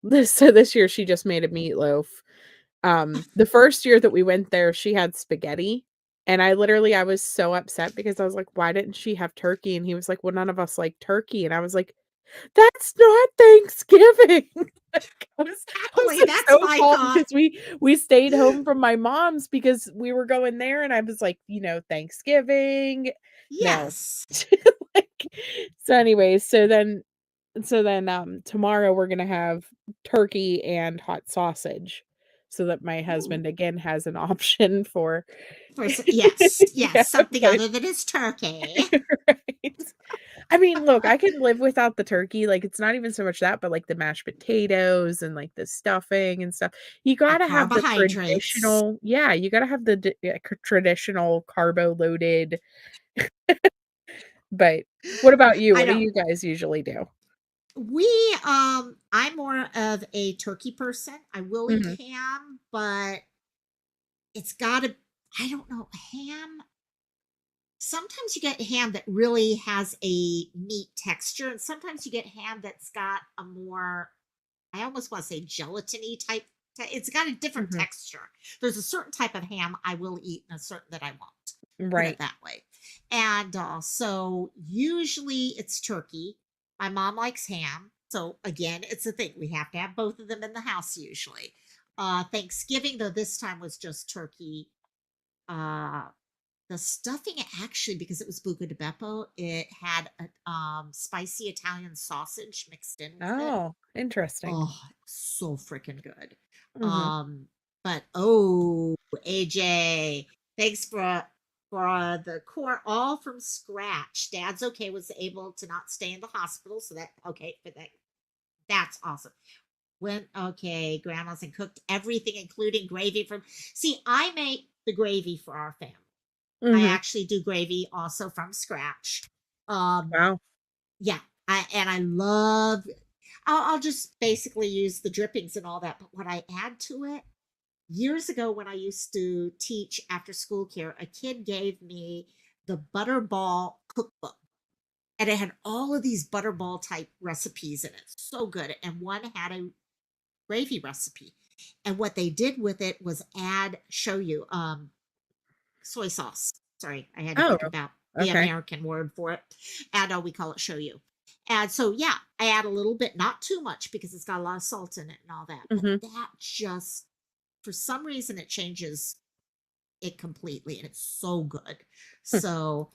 This year she just made a meatloaf. The first year that we went there, she had spaghetti, and I was so upset because I was like, "Why didn't she have turkey?" And he was like, "Well, none of us like turkey." And I was like, "That's not Thanksgiving." Like, I was, Exactly. like, That's so my appalled thought. because we stayed home from my mom's because we were going there, and I was like, "Thanksgiving? No." Yes. Like, so anyways, tomorrow we're gonna have turkey and hot sausage so that my Ooh. husband again has an option for Yes, yes, yeah, something but other than his turkey. right. I mean, look, I can live without the turkey, like, it's not even so much that, but, like, the mashed potatoes and, like, the stuffing and stuff. You The gotta have the carbohydrates. traditional yeah, you gotta have the traditional carbo loaded but what about you? I What do don't you guys usually do? we, I'm more of a turkey person. I will eat Mhm, ham, but it's gotta I don't know, ham sometimes you get ham that really has a meat texture, and sometimes you get ham that's got a more I almost want to say gelatiny type. It's got a different mhm, texture. There's a certain type of ham I will eat and a certain that I won't. Put it right. that way. And so usually it's turkey. My mom likes ham. So again, it's a thing. We have to have both of them in the house usually. Thanksgiving, though, this time was just turkey. Uh, the stuffing actually, because it was buca de beppo, it had a spicy Italian sausage mixed in with it. Oh, interesting. Oh, so freaking good. Mhm. Um, but oh, AJ, thanks for the core all from scratch. Dad's okay was able to not stay in the hospital, so that okay, but that's awesome. Went okay, grandma's and cooked everything, including gravy from see, I make the gravy for our family. I Mhm. actually do gravy also from scratch. Um, Wow. yeah, I love I'll just basically use the drippings and all that. But what I add to it, years ago when I used to teach after school care, a kid gave me the Butterball cookbook. And it had all of these Butterball type recipes in it. So good. And one had a gravy recipe. And what they did with it was show you soy sauce. Sorry, I had to Oh, think about the okay. American word for it. And we call it shoyu. And so, yeah, I add a little bit, not too much because it's got a lot of salt in it and all that. But Mhm. that just, for some reason, it changes it completely. And it's so good. Hmm. So,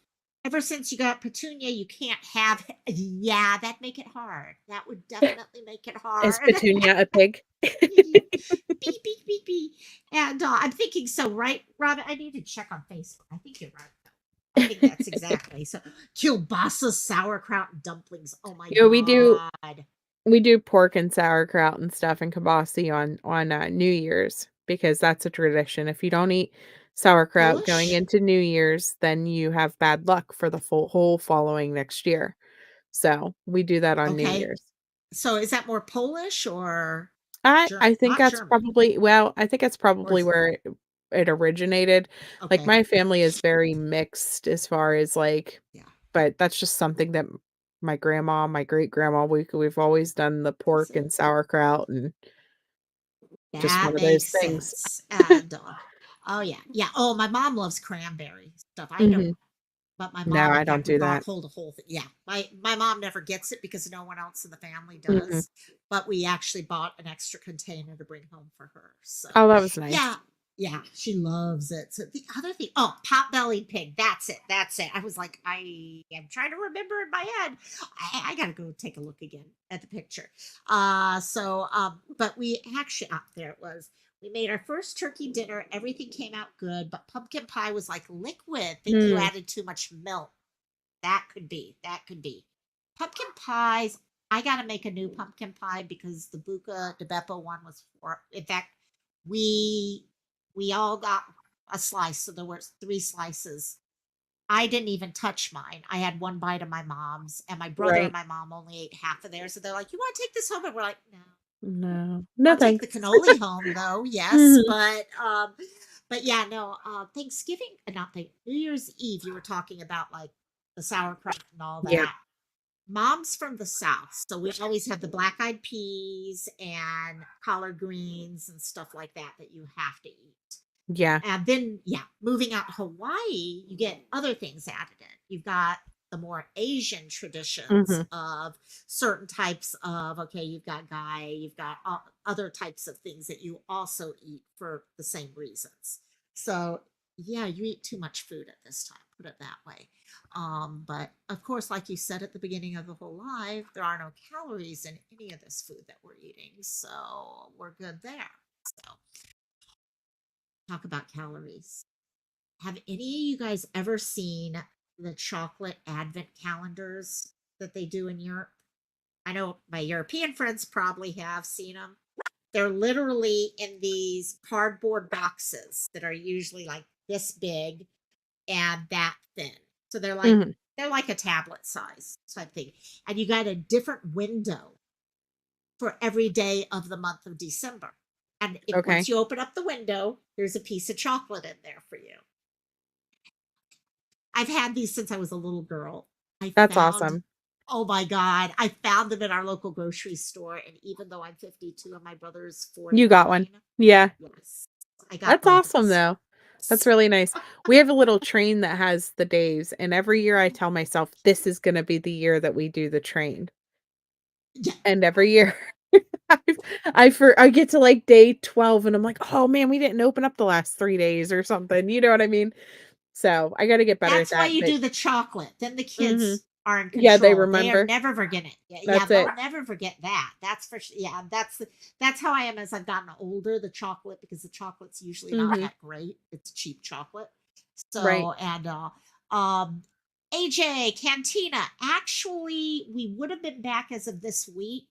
ever since you got Petunia, you can't have, yeah, that'd make it hard. That would definitely make it Is hard. Petunia a pig? Beep, beep, beep, beep. And I'm thinking so, right, Robin? I need to check on Facebook. I think you're right. I think that's exactly so. Kielbasa, sauerkraut, and dumplings. Oh my Yeah, god! we do pork and sauerkraut and stuff and kibasi on New Year's because that's a tradition. If you don't eat sauerkraut going Polish? into New Year's, then you have bad luck for the full whole following next year. So, we do that on New Okay. Year's. So is that more Polish or I think not that's German? probably well, I think it's Or probably is where it originated. Like, okay? my family is very mixed as far as, like Yeah. but that's just something that my grandma, my great-grandma, we've always done the Is pork it? and sauerkraut and just That one of those makes things. sense. And oh yeah, yeah. Oh, my mom loves cranberry stuff. I don't. Mhm. But my No, mom, I in don't fact, we do bought that. hold the whole thing. Yeah, my mom never gets it because no one else in the family Mhm. does. But we actually bought an extra container to bring home for her. So Oh, that was yeah, nice. yeah, she loves it. So the other thing, oh, pot-bellied pig. That's it. That's it. I was like, I am trying to remember in my head. I gotta go take a look again at the picture. But we actually there it was. We made our first turkey dinner. Everything came out good, but pumpkin pie was like liquid. Think you Mm, added too much milk. That could be. That could be. Pumpkin pies. I got to make a new pumpkin pie because the Buca de Beppo one was for. In fact, we we all got a slice, so there were three slices. I didn't even touch mine. I had one bite of my mom's, and my brother and right. my mom only ate half of theirs. So they're like, "You want to take this home?" And we're like, "No." No. No, I'll take thanks. the cannoli home though, yes, Mhm. but But yeah, no, Thanksgiving, not New Year's Eve, you were talking about like the sauerkraut and all Yeah. that. Mom's from the South, so we always have the black eyed peas and collard greens and stuff like that that you have to eat. Yeah. And then, yeah, moving out to Hawaii, you get other things added in. You've got the more Asian traditions Mhm. of certain types of, okay, you've got gai, you've got other types of things that you also eat for the same reasons. So, yeah, you eat too much food at this time, put it that way. But of course, like you said at the beginning of the whole live, there are no calories in any of this food that we're eating. So, we're good there. So, talk about calories. Have any of you guys ever seen the chocolate advent calendars that they do in Europe? I know my European friends probably have seen them. They're literally in these cardboard boxes that are usually like this big and that thin. So Mhm. they're like a tablet size type thing. And you got a different window for every day of the month of December. And once Okay. you open up the window, there's a piece of chocolate in there for you. I've had these since I was a little girl. I That's found, awesome. oh my God, I found them in our local grocery store. And even though I'm 52 and my brother's You got one. 49, Yeah. yes, I got That's both of awesome, us. though. That's really nice. We have a little train that has the days, and every year I tell myself, "This is gonna be the year that we do the train." Yeah, And every year I I get to, like, day 12 and I'm like, "Oh, man, we didn't open up the last 3 days," or something, you know what I mean? So, I gotta get better at that's why that, you but do the chocolate. Then the Mhm. kids are in Yeah, they control. They are remember. never forget it. Yeah, yeah, That's it. they'll never forget that. That's for sure. Yeah, that's how I am as I've gotten older. The chocolate, because the chocolate's usually not Mhm. that great. It's cheap chocolate. Right. So and um AJ Cantina. Actually, we would have been back as of this week.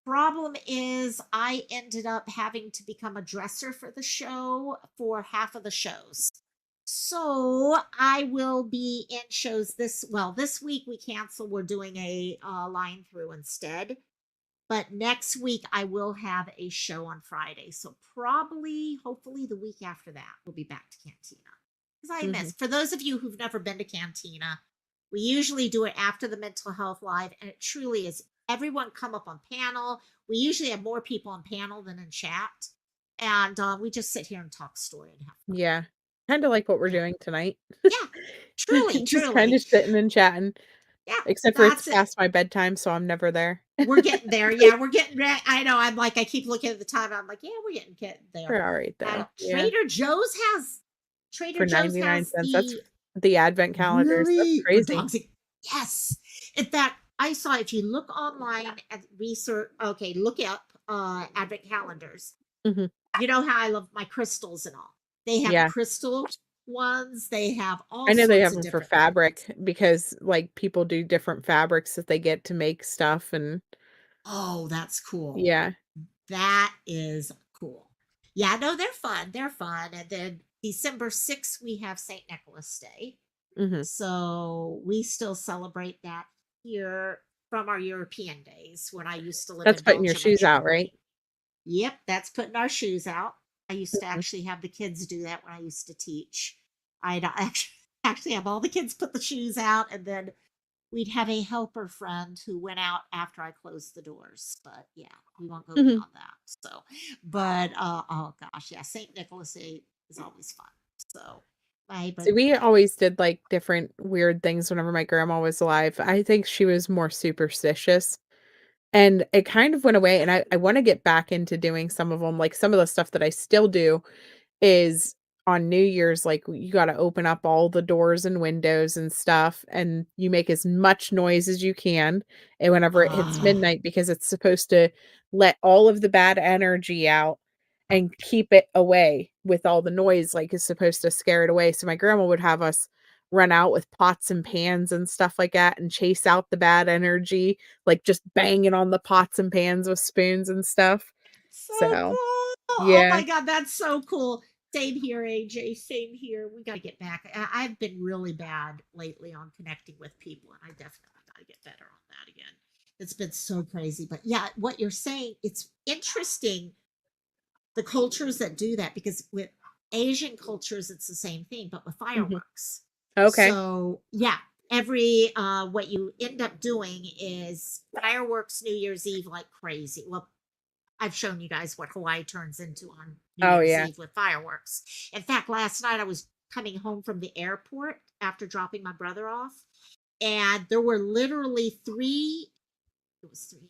Problem is, I ended up having to become a dresser for the show for half of the shows. So I will be in shows this week we cancel. We're doing a line through instead. But next week I will have a show on Friday. So probably, hopefully, the week after that, we'll be back to Cantina. Because I miss, Mhm. for those of you who've never been to Cantina, we usually do it after the mental health live. And it truly is everyone come up on panel. We usually have more people on panel than in chat. And we just sit here and talk story and have fun. Yeah. Kinda like what we're Yeah. doing tonight. Yeah. Truly, Just kinda truly. sitting and chatting, Yeah. except for it's That's it. past my bedtime, so I'm never there. We're getting there. Yeah, we're getting ready. I know. I'm like, I keep looking at the time. I'm like, yeah, we're getting there. We're alright, though. Yeah. Trader Joe's has Trader For Joe's 99 has cents, that's the the advent calendars, that's really for crazy. dogs. Yes. In fact, I saw if you look online and research, okay, look up advent calendars. Mhm. You know how I love my crystals and all. They have Yeah. crystal ones. They have all I know they sorts have of them for different things. fabric because, like, people do different fabrics that they get to make stuff and Oh, that's cool. yeah. That is cool. Yeah, no, they're fun. They're fun. And then December 6th, we have St. Nicholas Day. Mhm. So we still celebrate that here from our European days when I used to live That's in putting your Belgium and shoes out, right? Germany. Yep, that's putting our shoes out. I used to Mhm. actually have the kids do that when I used to teach. I'd actually have all the kids put the shoes out, and then we'd have a helper friend who went out after I closed the doors. But yeah, we won't go Mhm. beyond that. So, but oh gosh, yeah, St. Nicholas Day is always fun. So, but See, we always did, like, different weird things whenever my grandma was alive. I think she was more superstitious, and it kind of went away, and I wanna get back into doing some of them. Like, some of the stuff that I still do is on New Year's, like, you gotta open up all the doors and windows and stuff, and you make as much noise as you can, and whenever it hits uh, midnight, because it's supposed to let all of the bad energy out and keep it away with all the noise, like, is supposed to scare it away, so my grandma would have us run out with pots and pans and stuff like that and chase out the bad energy, like, just banging on the pots and pans with spoons and stuff. so So, cool. Oh yeah. my God, that's so cool. Same here, AJ. Same here. We got to get back. I've been really bad lately on connecting with people, and I definitely got to get better on that again. It's been so crazy. But yeah, what you're saying, it's interesting the cultures that do that because with Asian cultures, it's the same thing, but with Mhm. fireworks. Okay. So yeah, every what you end up doing is fireworks New Year's Eve like crazy. Well, I've shown you guys what Hawaii turns into on New Oh, Year's yeah. Eve with fireworks. In fact, last night I was coming home from the airport after dropping my brother off, and there were literally three, it was three,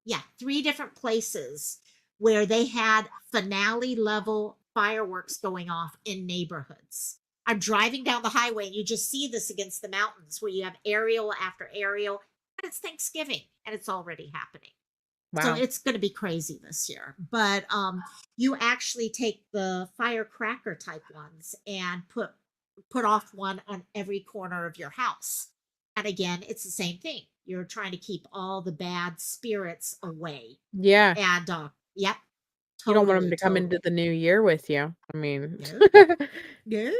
yeah, three different places where they had finale level fireworks going off in neighborhoods. I'm driving down the highway and you just see this against the mountains where you have aerial after aerial, and it's Thanksgiving and it's already happening. So Wow. it's going to be crazy this year. But you actually take the firecracker type ones and put off one on every corner of your house. And again, it's the same thing. You're trying to keep all the bad spirits away. Yeah. And yep, You don't want them totally, to come into totally. the new year with you. I mean, No, no,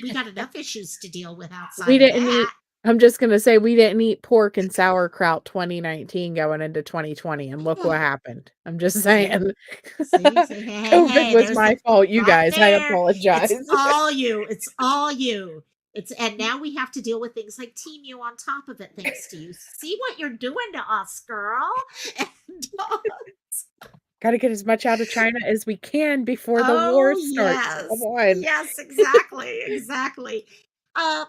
we got enough issues to deal with we outside of didn't eat that. I'm just gonna say we didn't eat pork and sauerkraut 2019 going into 2020, and look what happened. I'm just See, saying. see, hey, hey, COVID hey, was there's my the fault, you right guys, I there. It's apologize. all you. It's all you. It's and now we have to deal with things like Team on top of it, thanks to you. See what you're doing to us, girl. And Gotta get as much out of China as we can before the war oh starts. Come yes, on. yes, exactly, exactly.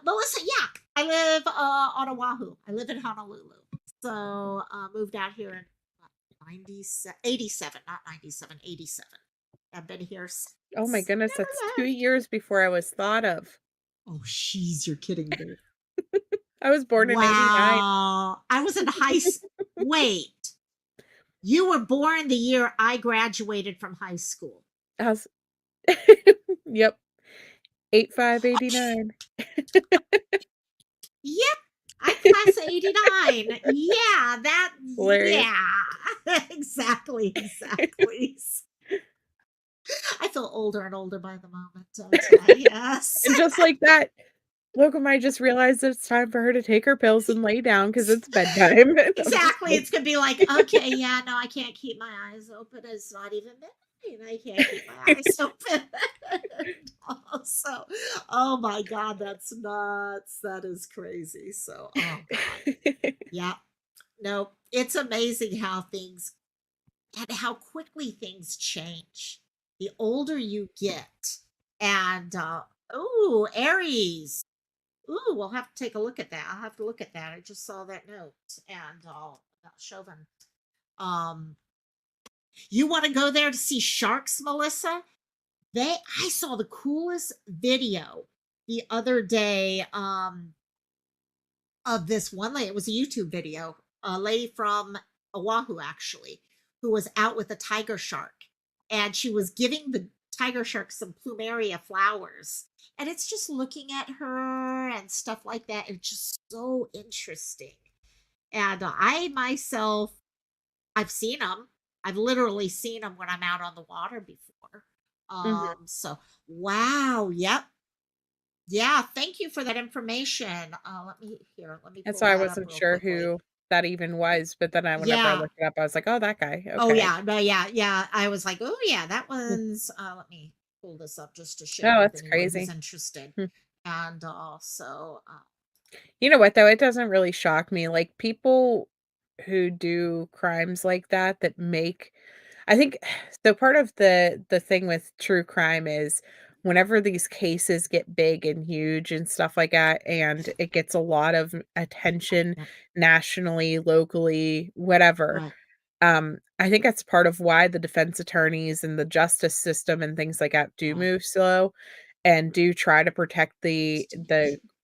Melissa, yeah, I live on Oahu. I live in Honolulu. So moved out here in what, 97, 87, not 97, 87. I've been here Oh my since. goodness, that's Never 2 left. years before I was thought of. Oh, she's you're kidding me. I was born in '89. Wow. I was in wait. You were born the year I graduated from high school. I was Yep, 85, 89. Yep. I'm class of 89. Yeah, Hilarious. yeah. Exactly, exactly. I feel older and older by the moment, don't I? Yes. And just like that, Lokomai just realized it's time for her to take her pills and lay down because it's bedtime. And I'm just Exactly. like It's gonna be like, okay, yeah, no, I can't keep my eyes open. It's not even midnight. I can't keep my eyes open. So, oh my God, that's nuts. That is crazy. So, oh God. Yeah. No, it's amazing how things and how quickly things change. The older you get. And oh, Aries. Ooh, we'll have to take a look at that. I'll have to look at that. I just saw that note and I'll show them. Um, you want to go there to see sharks, Melissa? I saw the coolest video the other day of this one lady. It was a YouTube video, a lady from Oahu actually, who was out with a tiger shark, and she was giving the tiger shark some plumeria flowers. And it's just looking at her and stuff like that. It's just so interesting. And I myself, I've seen them. I've literally seen them when I'm out on the water before. Mhm. So wow, yep, yeah. Thank you for that information. Let me And pull so I that up wasn't real sure quickly. who that even was, but then whenever I Yeah. looked it up, I was like, "Oh, that guy, Oh okay." yeah. No. Yeah. Yeah. I was like, oh yeah, that Hmm. one's. Let me pull this up just to share Oh, with that's anyone who's crazy. interested. Hmm. And also, You know what, though? It doesn't really shock me, like, people who do crimes like that that make I think so part of the thing with true crime is whenever these cases get big and huge and stuff like that, and it gets a lot of attention yep, nationally, locally, whatever, right. I think that's part of why the defense attorneys and the justice system and things like that do Right. move slow and do try to protect the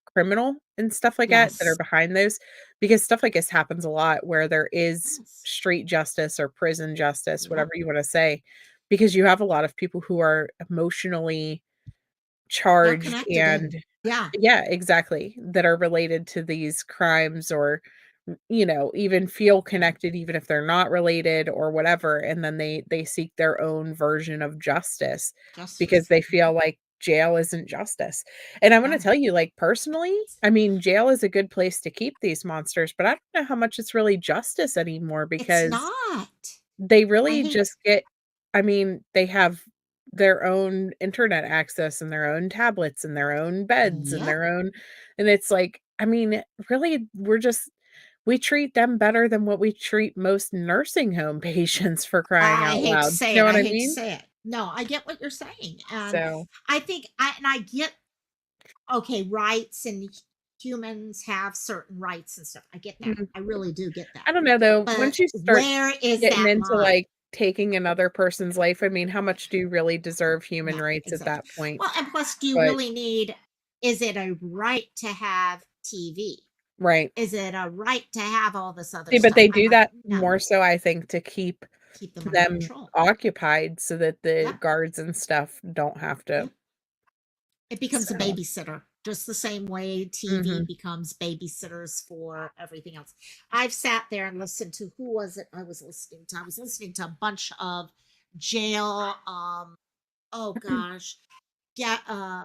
criminal and stuff like that are Yes. behind those, because stuff like this happens a lot where there is Yes. street justice or prison justice, Yep. whatever you wanna say, because you have a lot of people who are emotionally Not charged connected and in. Yeah. yeah, exactly, that are related to these crimes or, even feel Yeah. connected even if they're not related or whatever, and then they seek their own version of justice because Justice. they Mhm. feel like jail isn't justice. And I'm gonna No, tell you, like, personally, I mean, jail is a good place to keep these monsters, but I don't know how much it's really justice anymore it's because not. they I really hate. just get I mean, they have their own internet access and their own tablets and their own beds and Yep. their own, and it's like, I mean, really, we treat them better than what we treat most nursing home patients, for crying I out hate to loud. say You know it. what I I hate to mean? say it. No, I get what you're saying. And So, I think I get, okay, rights and humans have certain rights and stuff. I get that. mm, I really do get that. I don't know though, But once you start where is getting that into, line? like, taking another person's life, I mean, how much do you really deserve No, human rights at exactly. that point? Well, and plus, do you But really need, is it a right to have TV? right. Is it a right to have all this other See, but stuff? they I'm do like, that no, more so, I think, to keep keep them under them control. occupied so that the Yep. guards and stuff don't have to. Yep. It becomes a So, babysitter, just the same way TV mhm. becomes babysitters for everything else. I've sat there and listened to, who was it I was listening to? I was listening to a bunch of jail, oh gosh, yeah,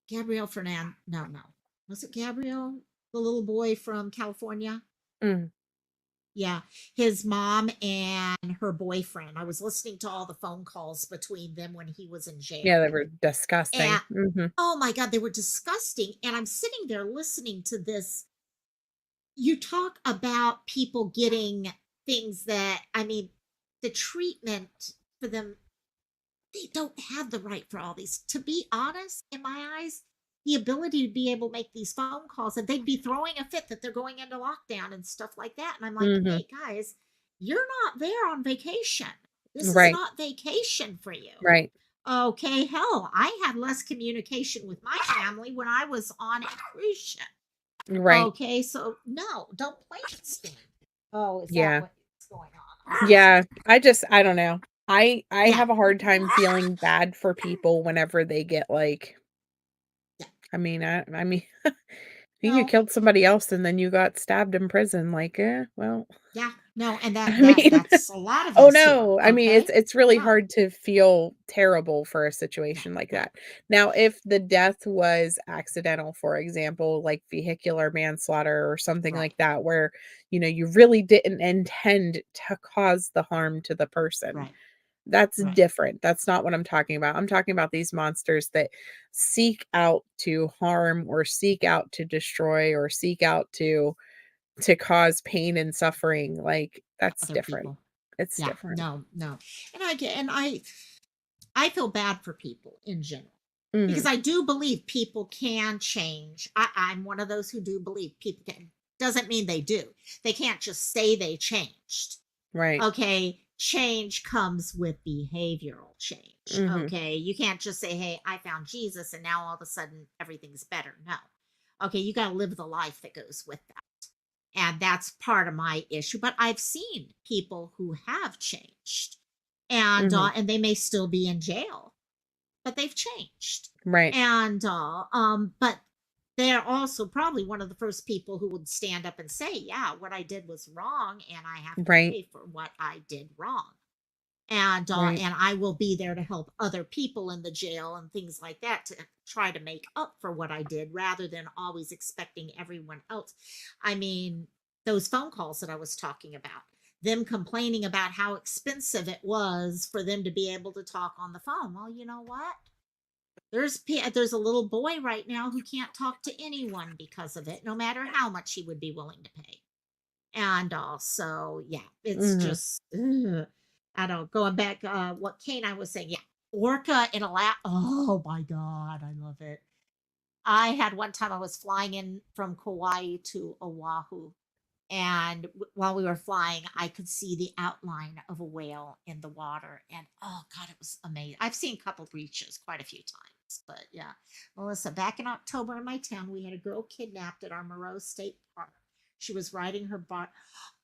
Gabrielle Fernand. No, no, was it Gabrielle, the little boy from California? Mm. Yeah, his mom and her boyfriend. I was listening to all the phone calls between them when he was in Yeah, jail. they were disgusting. And Mhm. oh my God, they were disgusting. And I'm sitting there listening to this. You talk about people getting things that, I mean, the treatment for them, they don't have the right for all these. To be honest, in my eyes, the ability to be able to make these phone calls, and they'd be throwing a fit that they're going into lockdown and stuff like that. And I'm like, Mhm. hey guys, you're not there on vacation. This is Right, not vacation for you. right, Okay, hell, I had less communication with my family when I was on a cruise ship. right. Okay, so no, don't play this game. Oh, is that Yeah. what's going on? I'm so Yeah, sorry. I don't know. I Yeah, have a hard time feeling bad for people whenever they get, like, yeah. I mean, you No, killed somebody else and then you got stabbed in prison, like, well, yeah, no, and I that mean, that's a lot of oh, us here. no. I mean, Okay, it's really no, hard to feel terrible for a no, situation like no, that. Now, if the death was accidental, for example, like vehicular manslaughter or something right, like that, where, you really didn't intend to cause the harm to the person, right, that's right. different. That's not what I'm talking about. I'm talking about these monsters that seek out to harm or seek out to destroy or seek out to cause pain and suffering, like, that's Other different. people. It's Yeah, different. no, no, and I feel bad for people in general because Mhm. I do believe people can change. I'm one of those who do believe people can. Doesn't mean they do. They can't just say they changed. Right. Okay, change comes with behavioral change. Mhm. Okay, you can't just say, hey, I found Jesus and now all of a sudden everything's better. No. Okay, you got to live the life that goes with that. And that's part of my issue. But I've seen people who have changed, Mhm. and they may still be in jail, but they've changed. Right. But they're also probably one of the first people who would stand up and say, yeah, what I did was wrong and I have to Right. pay for what I did wrong. Right. And I will be there to help other people in the jail and things like that to try to make up for what I did rather than always expecting everyone else. I mean, those phone calls that I was talking about, them complaining about how expensive it was for them to be able to talk on the phone. Well, you know what? There's a little boy right now who can't talk to anyone because of it, no matter how much he would be willing to pay. And also, yeah, it's Mhm. just, ugh. I don't, going back, what Kane I was saying, yeah, orca in a lap. Oh my God, I love it. I had one time I was flying in from Kauai to Oahu, and while we were flying, I could see the outline of a whale in the water, and oh God, it was amazing. I've seen a couple breaches quite a few times, but yeah, Melissa, back in October in my town, we had a girl kidnapped at our Moreau State Park. She was riding her bike.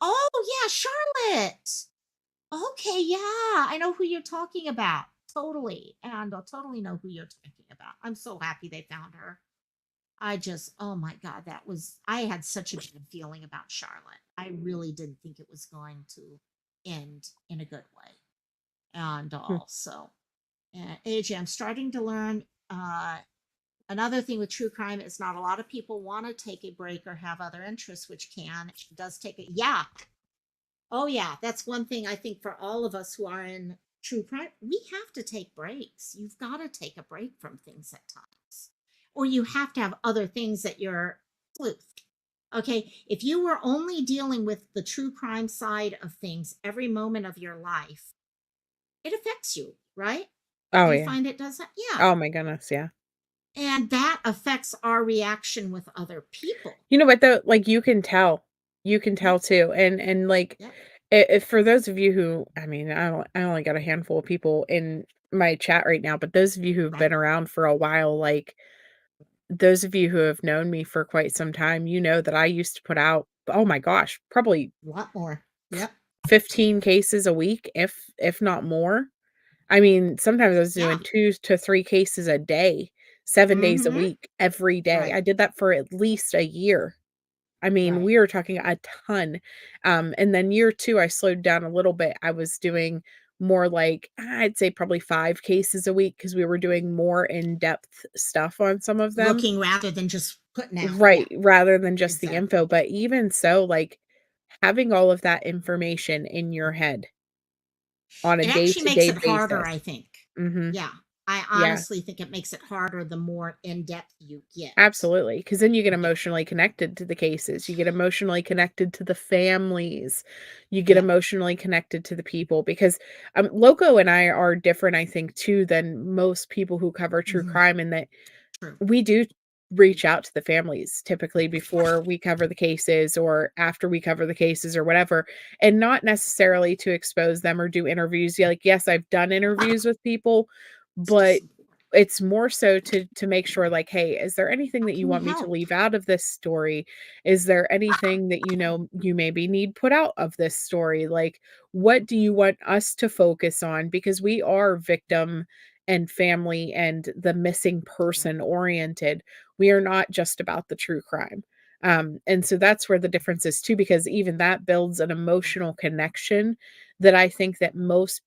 Oh yeah, Charlotte. Okay, yeah, I know who you're talking about. Totally, and I'll totally know who you're talking about. I'm so happy they found her. I just, oh my God, I had such a good feeling about Charlotte. I really didn't think it was going to end in a good way. And Hmm. also, AJ, I'm starting to learn, another thing with true crime is not a lot of people want to take a break or have other interests, which does take it. Yeah. Oh, yeah. That's one thing I think for all of us who are in true crime, we have to take breaks. You've got to take a break from things at times, or you have to have other things that you're sleuthed. Okay, if you were only dealing with the true crime side of things every moment of your life, it affects you, right? Oh, Do you yeah. find it does that? Yeah. Oh my goodness, yeah. And that affects our reaction with other people. You know what though? Like, you can tell. You can Yeah. tell too, and, like, Yeah. if for those of you who I mean, I only got a handful of people in my chat right now, but those of you who've been Right. around for a while, like, those of you who have known me for quite some time, you know that I used to put out, oh my gosh, probably A lot more. Yep. 15 cases a week, if not more. I mean, sometimes I was doing Yeah. 2 to 3 cases a day, 7 days a Mm-hmm. week, every day. Right. I did that for at least a year. I mean, Right. we were talking a ton. And then year 2, I slowed down a little bit. I was doing more like, I'd say probably 5 cases a week because we were doing more in-depth stuff on some of them. Looking rather than just putting out. Yeah. Right, rather than just the Exactly. info. But even so, like, having all of that information in your head on a It actually makes day-to-day it harder, basis. I think. Mhm. Yeah. I Yeah. honestly think it makes it harder the more in depth you get. Absolutely, because then you get Yeah. emotionally connected to the cases, you get emotionally connected to the families, you get Yep. emotionally connected to the people because, Loco and I are different, I think, too, than most people who cover true Hmm. crime in that True. we do reach out to the families typically before we cover the cases or after we cover the cases or whatever, and not necessarily to expose them or do interviews. Yeah, like, yes, I've done interviews with people, It's just but important. it's more so to make sure like, "Hey, is there anything How that you can we want me to help? leave out of this story? Is there anything that you know you maybe need put out of this story? Like, what do you want us to focus on?" Because we are victim and family and the missing person oriented. We are not just about the true crime. And so that's where the difference is too, because even that builds an emotional connection that I think that most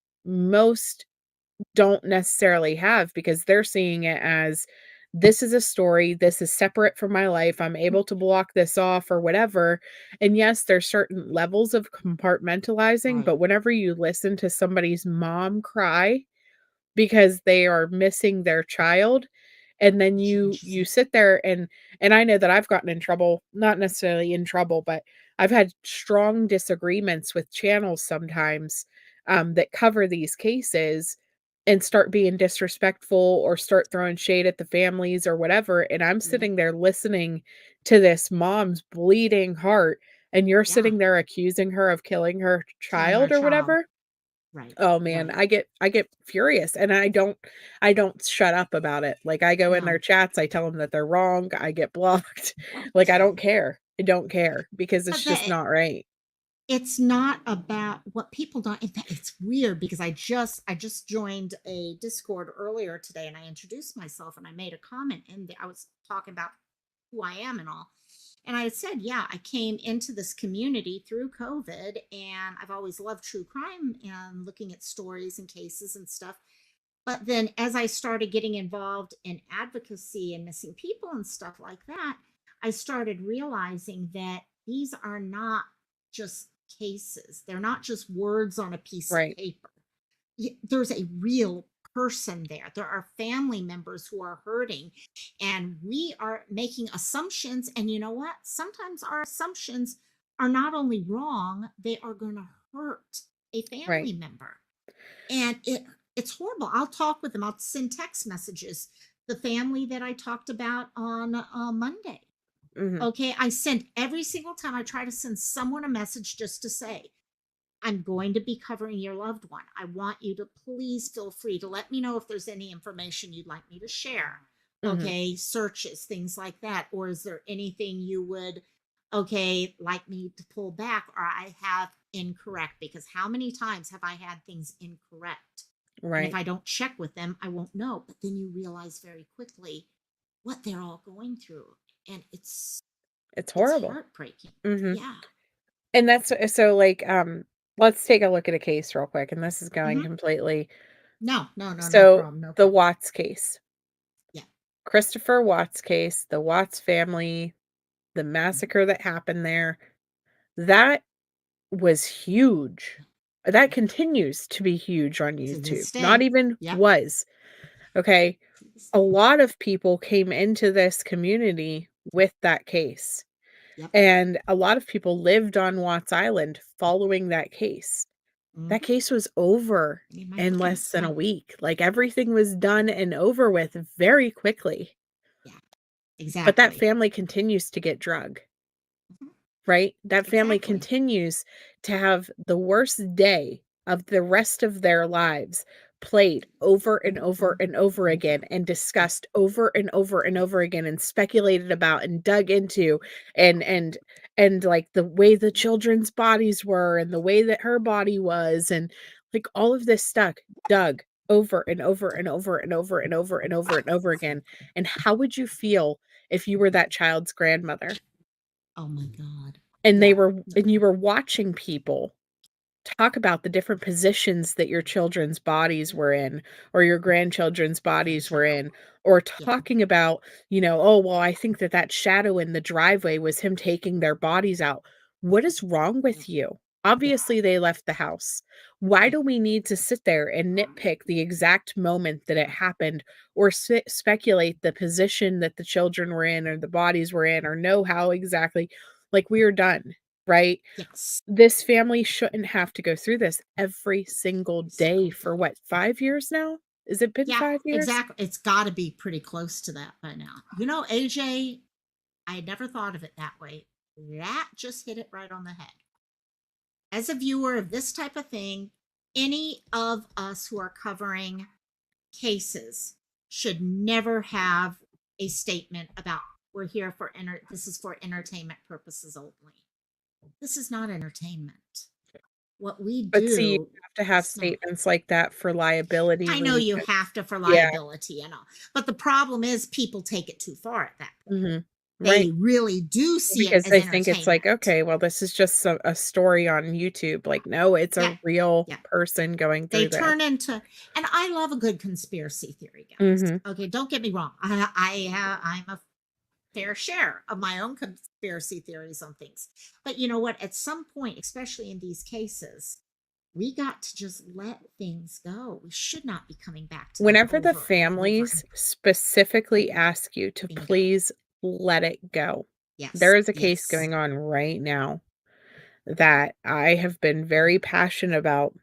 don't necessarily have because they're seeing it as this is a story, this is separate from my life, I'm able to block this off or whatever. And yes, there's certain levels of compartmentalizing, Right. but whenever you listen to somebody's mom cry because they are missing their child, and then Changes you it. sit there and I know that I've gotten in trouble, not necessarily in trouble, but I've had strong disagreements with channels sometimes, that cover these cases and start being disrespectful or start throwing shade at the families or whatever, and I'm Yep. sitting there listening to this mom's bleeding heart, and you're Yeah. sitting there accusing her of killing her Killing our child or child. whatever. Right. Oh man, Right. I get furious and I don't shut up about it. Like I go in No. their chats, I tell them that they're wrong, I get blocked. Like I don't care. I don't care because it's But just the not right. it's not about what people don't. In fact, it's weird because I just joined a Discord earlier today, and I introduced myself and I made a comment, and I was talking about who I am and all. And I had said, yeah, I came into this community through COVID, and I've always loved true crime and looking at stories and cases and stuff. But then as I started getting involved in advocacy and missing people and stuff like that, I started realizing that these are not just cases. They're not just words on a piece of Right. paper. There's a real person there. There are family members who are hurting, and we are making assumptions. And you know what? Sometimes our assumptions are not only wrong, they are going to hurt a Right. family member. And it's horrible. I'll talk with them. I'll send text messages. The family that I talked about on Monday. Mhm. Okay, I sent every single time I try to send someone a message just to say, I'm going to be covering your loved one. I want you to please feel free to let me know if there's any information you'd like me to share. Mhm. Okay, searches, things like that. Or is there anything you would, okay, like me to pull back or I have incorrect? Because how many times have I had things incorrect? And if Right. I don't check with them, I won't know. But then you realize very quickly what they're all going through. And It's it's horrible. heartbreaking. Mhm. Yeah. And that's so like let's take a look at a case real quick and this is going Hmm. completely. No, no, no, no So problem. No the problem. Watts case. Yeah. Christopher Watts case, the Watts family, the Mhm. massacre that happened there. That was huge. That continues to be huge on To YouTube. this Not day. even Yep. was, okay? To this A day. lot of people came into this community with that case, Yep. and a lot of people lived on Watts Island following that case. That Mm-hmm. case was over Made my in less friends. than Yeah. a week. Like, everything was done and over with very quickly, Yeah. but that Exactly. family continues to get drug. Mhm. Right? That family Exactly. continues to have the worst day of the rest of their lives played over and over and over Over. again and Yep. discussed over and over and over again and speculated about and dug into and like the way the children's bodies were and the way that her body was and like all of this stuff dug over and over and over and over and over and over and over again. And how would you feel if you were that child's grandmother? Oh my God. And Yeah. No. you were watching people talk about the different positions that your children's bodies were in, or your grandchildren's bodies were Grandchild. in, or Yep. talking about, "Oh, well, I think that that shadow in the driveway was him taking their bodies out." What is wrong Yep. with you? Yeah. Obviously, they left the house. Why Yeah. do we need to sit there and nitpick the exact moment that it happened, or speculate the position that the children were in, or the bodies were in, or know how exactly like, we are done, right? Yes. This family shouldn't have to go through this every single Every day single for day. what, 5 years now? Has it been Yeah, 5 years? exactly. It's got to be pretty close to that by now. AJ, I never thought of it that way. That just hit it right on the head. As a viewer of this type of thing, any of us who are covering cases should never have a statement about we're here for this is for entertainment purposes only. This is not entertainment. What we But see, you do have to have is not. statements like that for liability I know you reasons. have to for Yeah, liability and all, but the problem is people take it too far at that point. mhm. Right, They really do see it because as they think it's like, entertainment. "Okay, well, this is just a story on YouTube." Like, no, it's Yeah, a real yeah. person going They through this. turn into, and I love a good conspiracy theory, guys. Mhm. Okay, don't get me wrong. I'm a fair share of my own conspiracy theories on things, but you know what? At some point, especially in these cases, we got to just let things go. We should not be coming back to them Whenever the over and over and families specifically ask you to bingo. please let it go. Yes, There is a case yes. going on right now that I have been very passionate about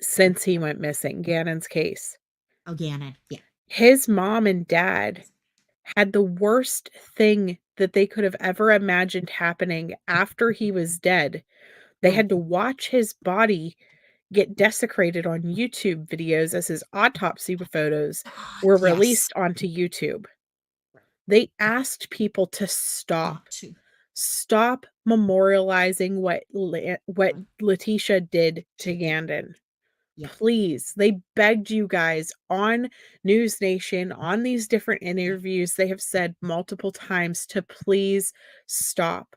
since he went missing, Gannon's case. Again, yeah. His mom and dad had the worst thing that they could have ever imagined happening after he was dead. They Right. had to watch his body get desecrated on YouTube videos as his autopsy photos God, were yes. released onto YouTube. Right. They asked people to stop. Got to. Stop memorializing what Right. Letitia did to She did. Gandon. Yep. Please, they begged you guys on News Nation, on these different Yep. interviews, they have said multiple times to please stop.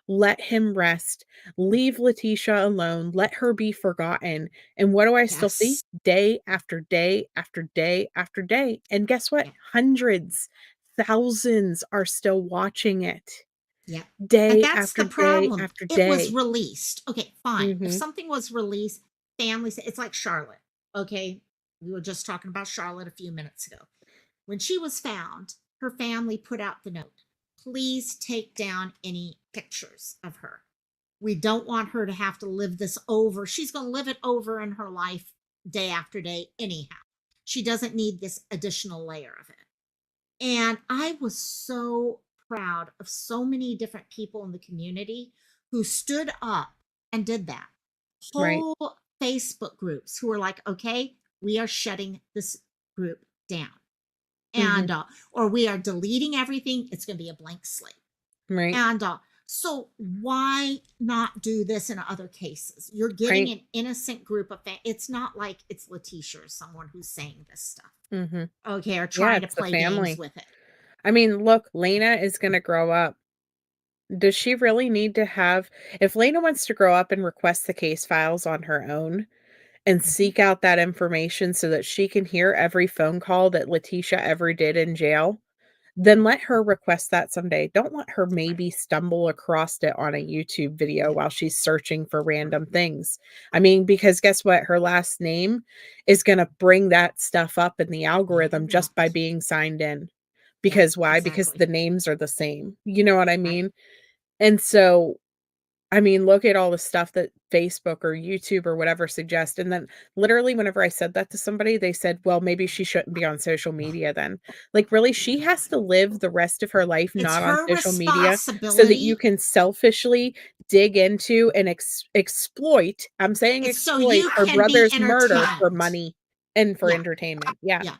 Let him rest. Leave Letitia alone. Let her be forgotten. And what do I still see? Yes. Day after day after day after day. And guess what? Yep. Hundreds, thousands are still watching it Yep. And day that's after the day problem. after It was day. released. Okay, fine. If Mhm. something was released, families, it's like Charlotte. Okay. We were just talking about Charlotte a few minutes ago. When she was found, her family put out the note, please take down any pictures of her. We don't want her to have to live this over. She's going to live it over in her life day after day, anyhow. She doesn't need this additional layer of it. And I was so proud of so many different people in the community who stood up and did that. Right. Whole Facebook groups who were like, okay, we are shutting this group down. Mhm. Or we are deleting everything. It's going to be a blank slate. Right. So why not do this in other cases? You're getting Right. an innocent group of it's not like it's Letitia or someone who's saying this stuff. Mhm. Okay, or Yeah, trying to it's the play games family. with it. I mean, look, Lena is gonna grow up. Does she really need to have if Lena wants to grow up and request the case files on her own and Mhm. seek out that information so that she can hear every phone call that Letitia ever did in jail, then let her request that someday. Don't let her maybe stumble across it on a YouTube video Yeah, while she's searching for right, random things. I right. mean, because guess what? Her last name is gonna bring that stuff up in the Yeah, it algorithm will. just by being signed in. Yep, Because why? Because exactly. the names are the same. You know what I Right. mean? And so I mean, look at all the stuff that Facebook or YouTube or whatever suggest, and then literally whenever I said that to somebody, they said, "Well, maybe she shouldn't be on social media then." Like, really? She has to live the rest of her life It's not on her social media so that you responsibility. can selfishly dig into and exploit, I'm saying It's so exploit, you her can be brother's murder for entertained. money and for Yeah, entertainment. Yeah. yeah.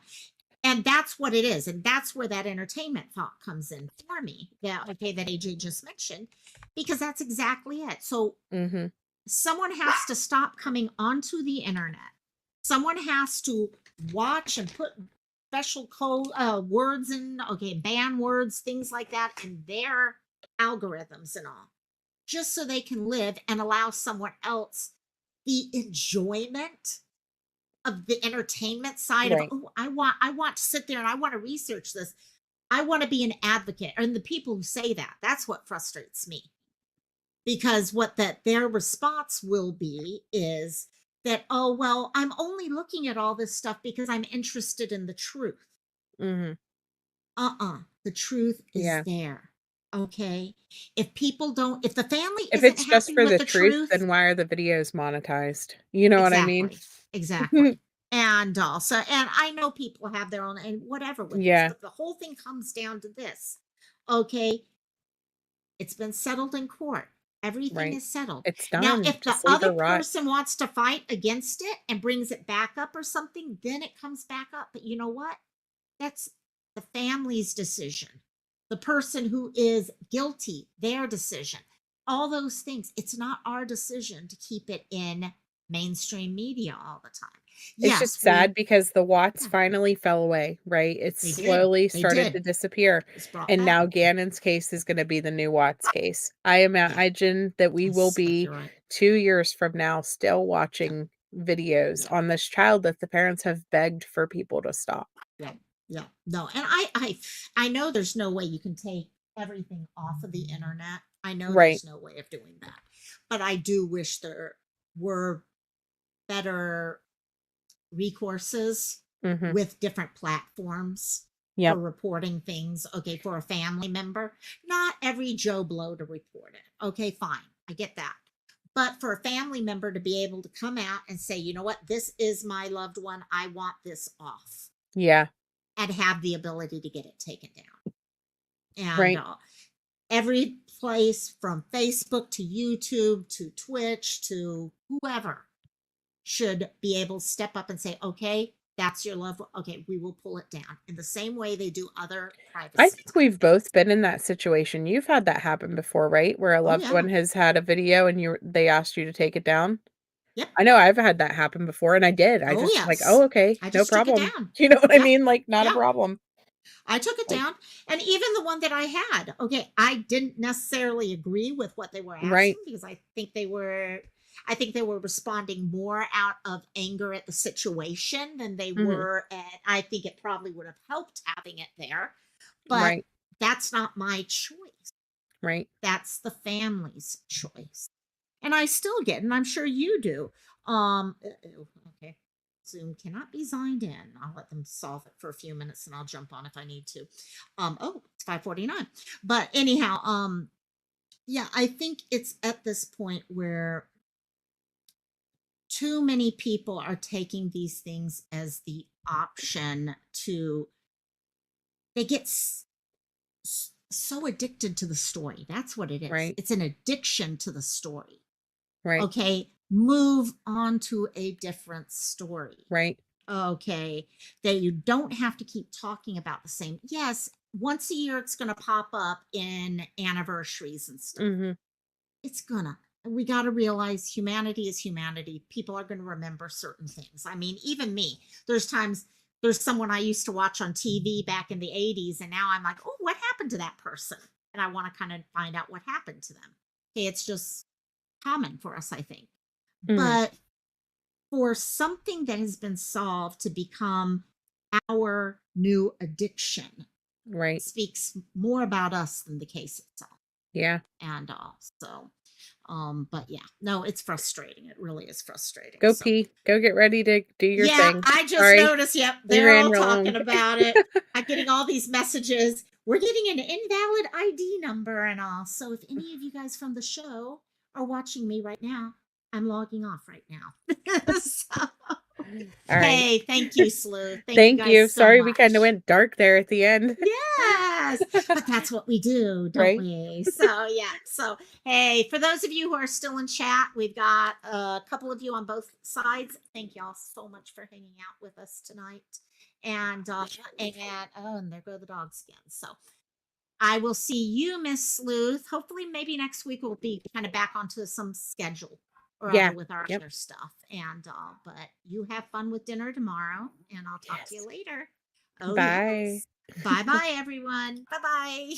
And that's what it is. And that's where that entertainment thought comes in for me. Yeah, okay, that AJ just mentioned, because that's exactly it. So Mhm. someone has to stop coming onto the internet. Someone has to watch and put special code words in, okay, ban words, things like that, in their algorithms and all, just so they can live and allow someone else the enjoyment of the entertainment side of, Right. oh, I want to sit there and I want to research this. I want to be an advocate. And the people who say that, that's what frustrates me, because what that their response will be is that, oh well, I'm only looking at all this stuff because I'm interested in the truth. Mhm. The truth is Yeah. there. Okay, if the family If isn't it's just happy for with the the truth, truth. then why are the videos monetized? You know what I mean? Exactly. Exactly. And also, and I know people have their own and whatever with this, Yeah, but the whole thing comes down to this. Okay, it's been settled in court. Everything right. is settled. It's Now, done. if the Just leave other her rot. person wants to fight against it and brings it back up or something, then it comes back up. But you know what? That's the family's decision. The person who is guilty, their decision. All those things. It's not our decision to keep it in mainstream media all the time. It's just Yes, sad because the Watts yeah, finally fell away, right? It they did. slowly They started to did. disappear, It's brought and back. now Gannon's case is gonna be the new Watts case. I Yeah, imagine that we will I think be you're right. 2 years from now still Yeah, watching videos yeah. on this child that the parents have begged for people to stop. Yeah, yeah, no, and I know there's no way you can take everything off of the internet. I know Right. there's no way of doing that, but I do wish there were better recourses Mhm. with different platforms for Yep. reporting things. Okay, for a family member, not every Joe Blow to report it. Okay, fine, I get that. But for a family member to be able to come out and say, you know what, this is my loved one, I want this off, Yeah. and have the ability to get it taken down. And Right. every place from Facebook to YouTube to Twitch to whoever should be able to step up and say, okay, that's your love. Okay, we will pull it down in the same way they do other I privacy think type we've things. both been in that situation. You've had that happen before, right? Where a Oh, loved yeah. one has had a video and they asked you to take it down? Yep. I know I've had that happen before, and I did. I Oh, just like, "Oh, yes. okay, I no just took it problem." down. You know what I Yeah. mean? Like, not a Yeah. problem. I took it Like down. And even the one that I had, okay, I didn't necessarily agree with what they were right. asking, because I think they were responding more out of anger at the situation than they Mhm. were at, I think it probably would have helped having it there. But Right, that's not my choice. right. That's the family's choice. And I still get, and I'm sure you do. Okay. Zoom cannot be signed in. I'll let them solve it for a few minutes and I'll jump on if I need to. Oh, it's 5:49. But anyhow, yeah, I think it's at this point where too many people are taking these things as the option to, they get so addicted to the story. That's what it is. Right, It's an addiction to the story. right, Okay, move on to a different story. right. Okay, that you don't have to keep talking about the same. Yes, once a year it's going to pop up in anniversaries and stuff. Mhm. It's gonna. We got to realize humanity is humanity. People are going to remember certain things. I mean, even me. There's times, there's someone I used to watch on TV back in the 80s, and now I'm like, oh, what happened to that person? And I want to kind of find out what happened to them. Okay, it's just common for us, I think. Mhm. But for something that has been solved to become our new addiction, Right. speaks more about us than the case itself. Yeah. And so but yeah, no, it's frustrating. It really is frustrating. Go So pee. Go get ready to do your yeah, thing. I just Sorry, noticed. Yep, we they're ran all real long. talking about it. I'm getting all these messages. We're getting an invalid ID number and all. So if any of you guys from the show are watching me right now, I'm logging off right now. So, All right. hey, thank you, Sleuth. Thank you Thank guys you. so Sorry we kinda much. went dark there at the end. Yes, but that's what we do, don't Right? we? So, yeah. So, hey, for those of you who are still in chat, we've got a couple of you on both sides. Thank y'all so much for hanging out with us tonight. And there go the dogs again. So, I will see you, Miss Sleuth. Hopefully, maybe next week we'll be kind of back onto some schedule or other Yeah. with our Yep. other stuff. And but you have fun with dinner tomorrow, and I'll talk to you Yes. later. Oh Bye. yes. Bye bye, everyone. Bye bye.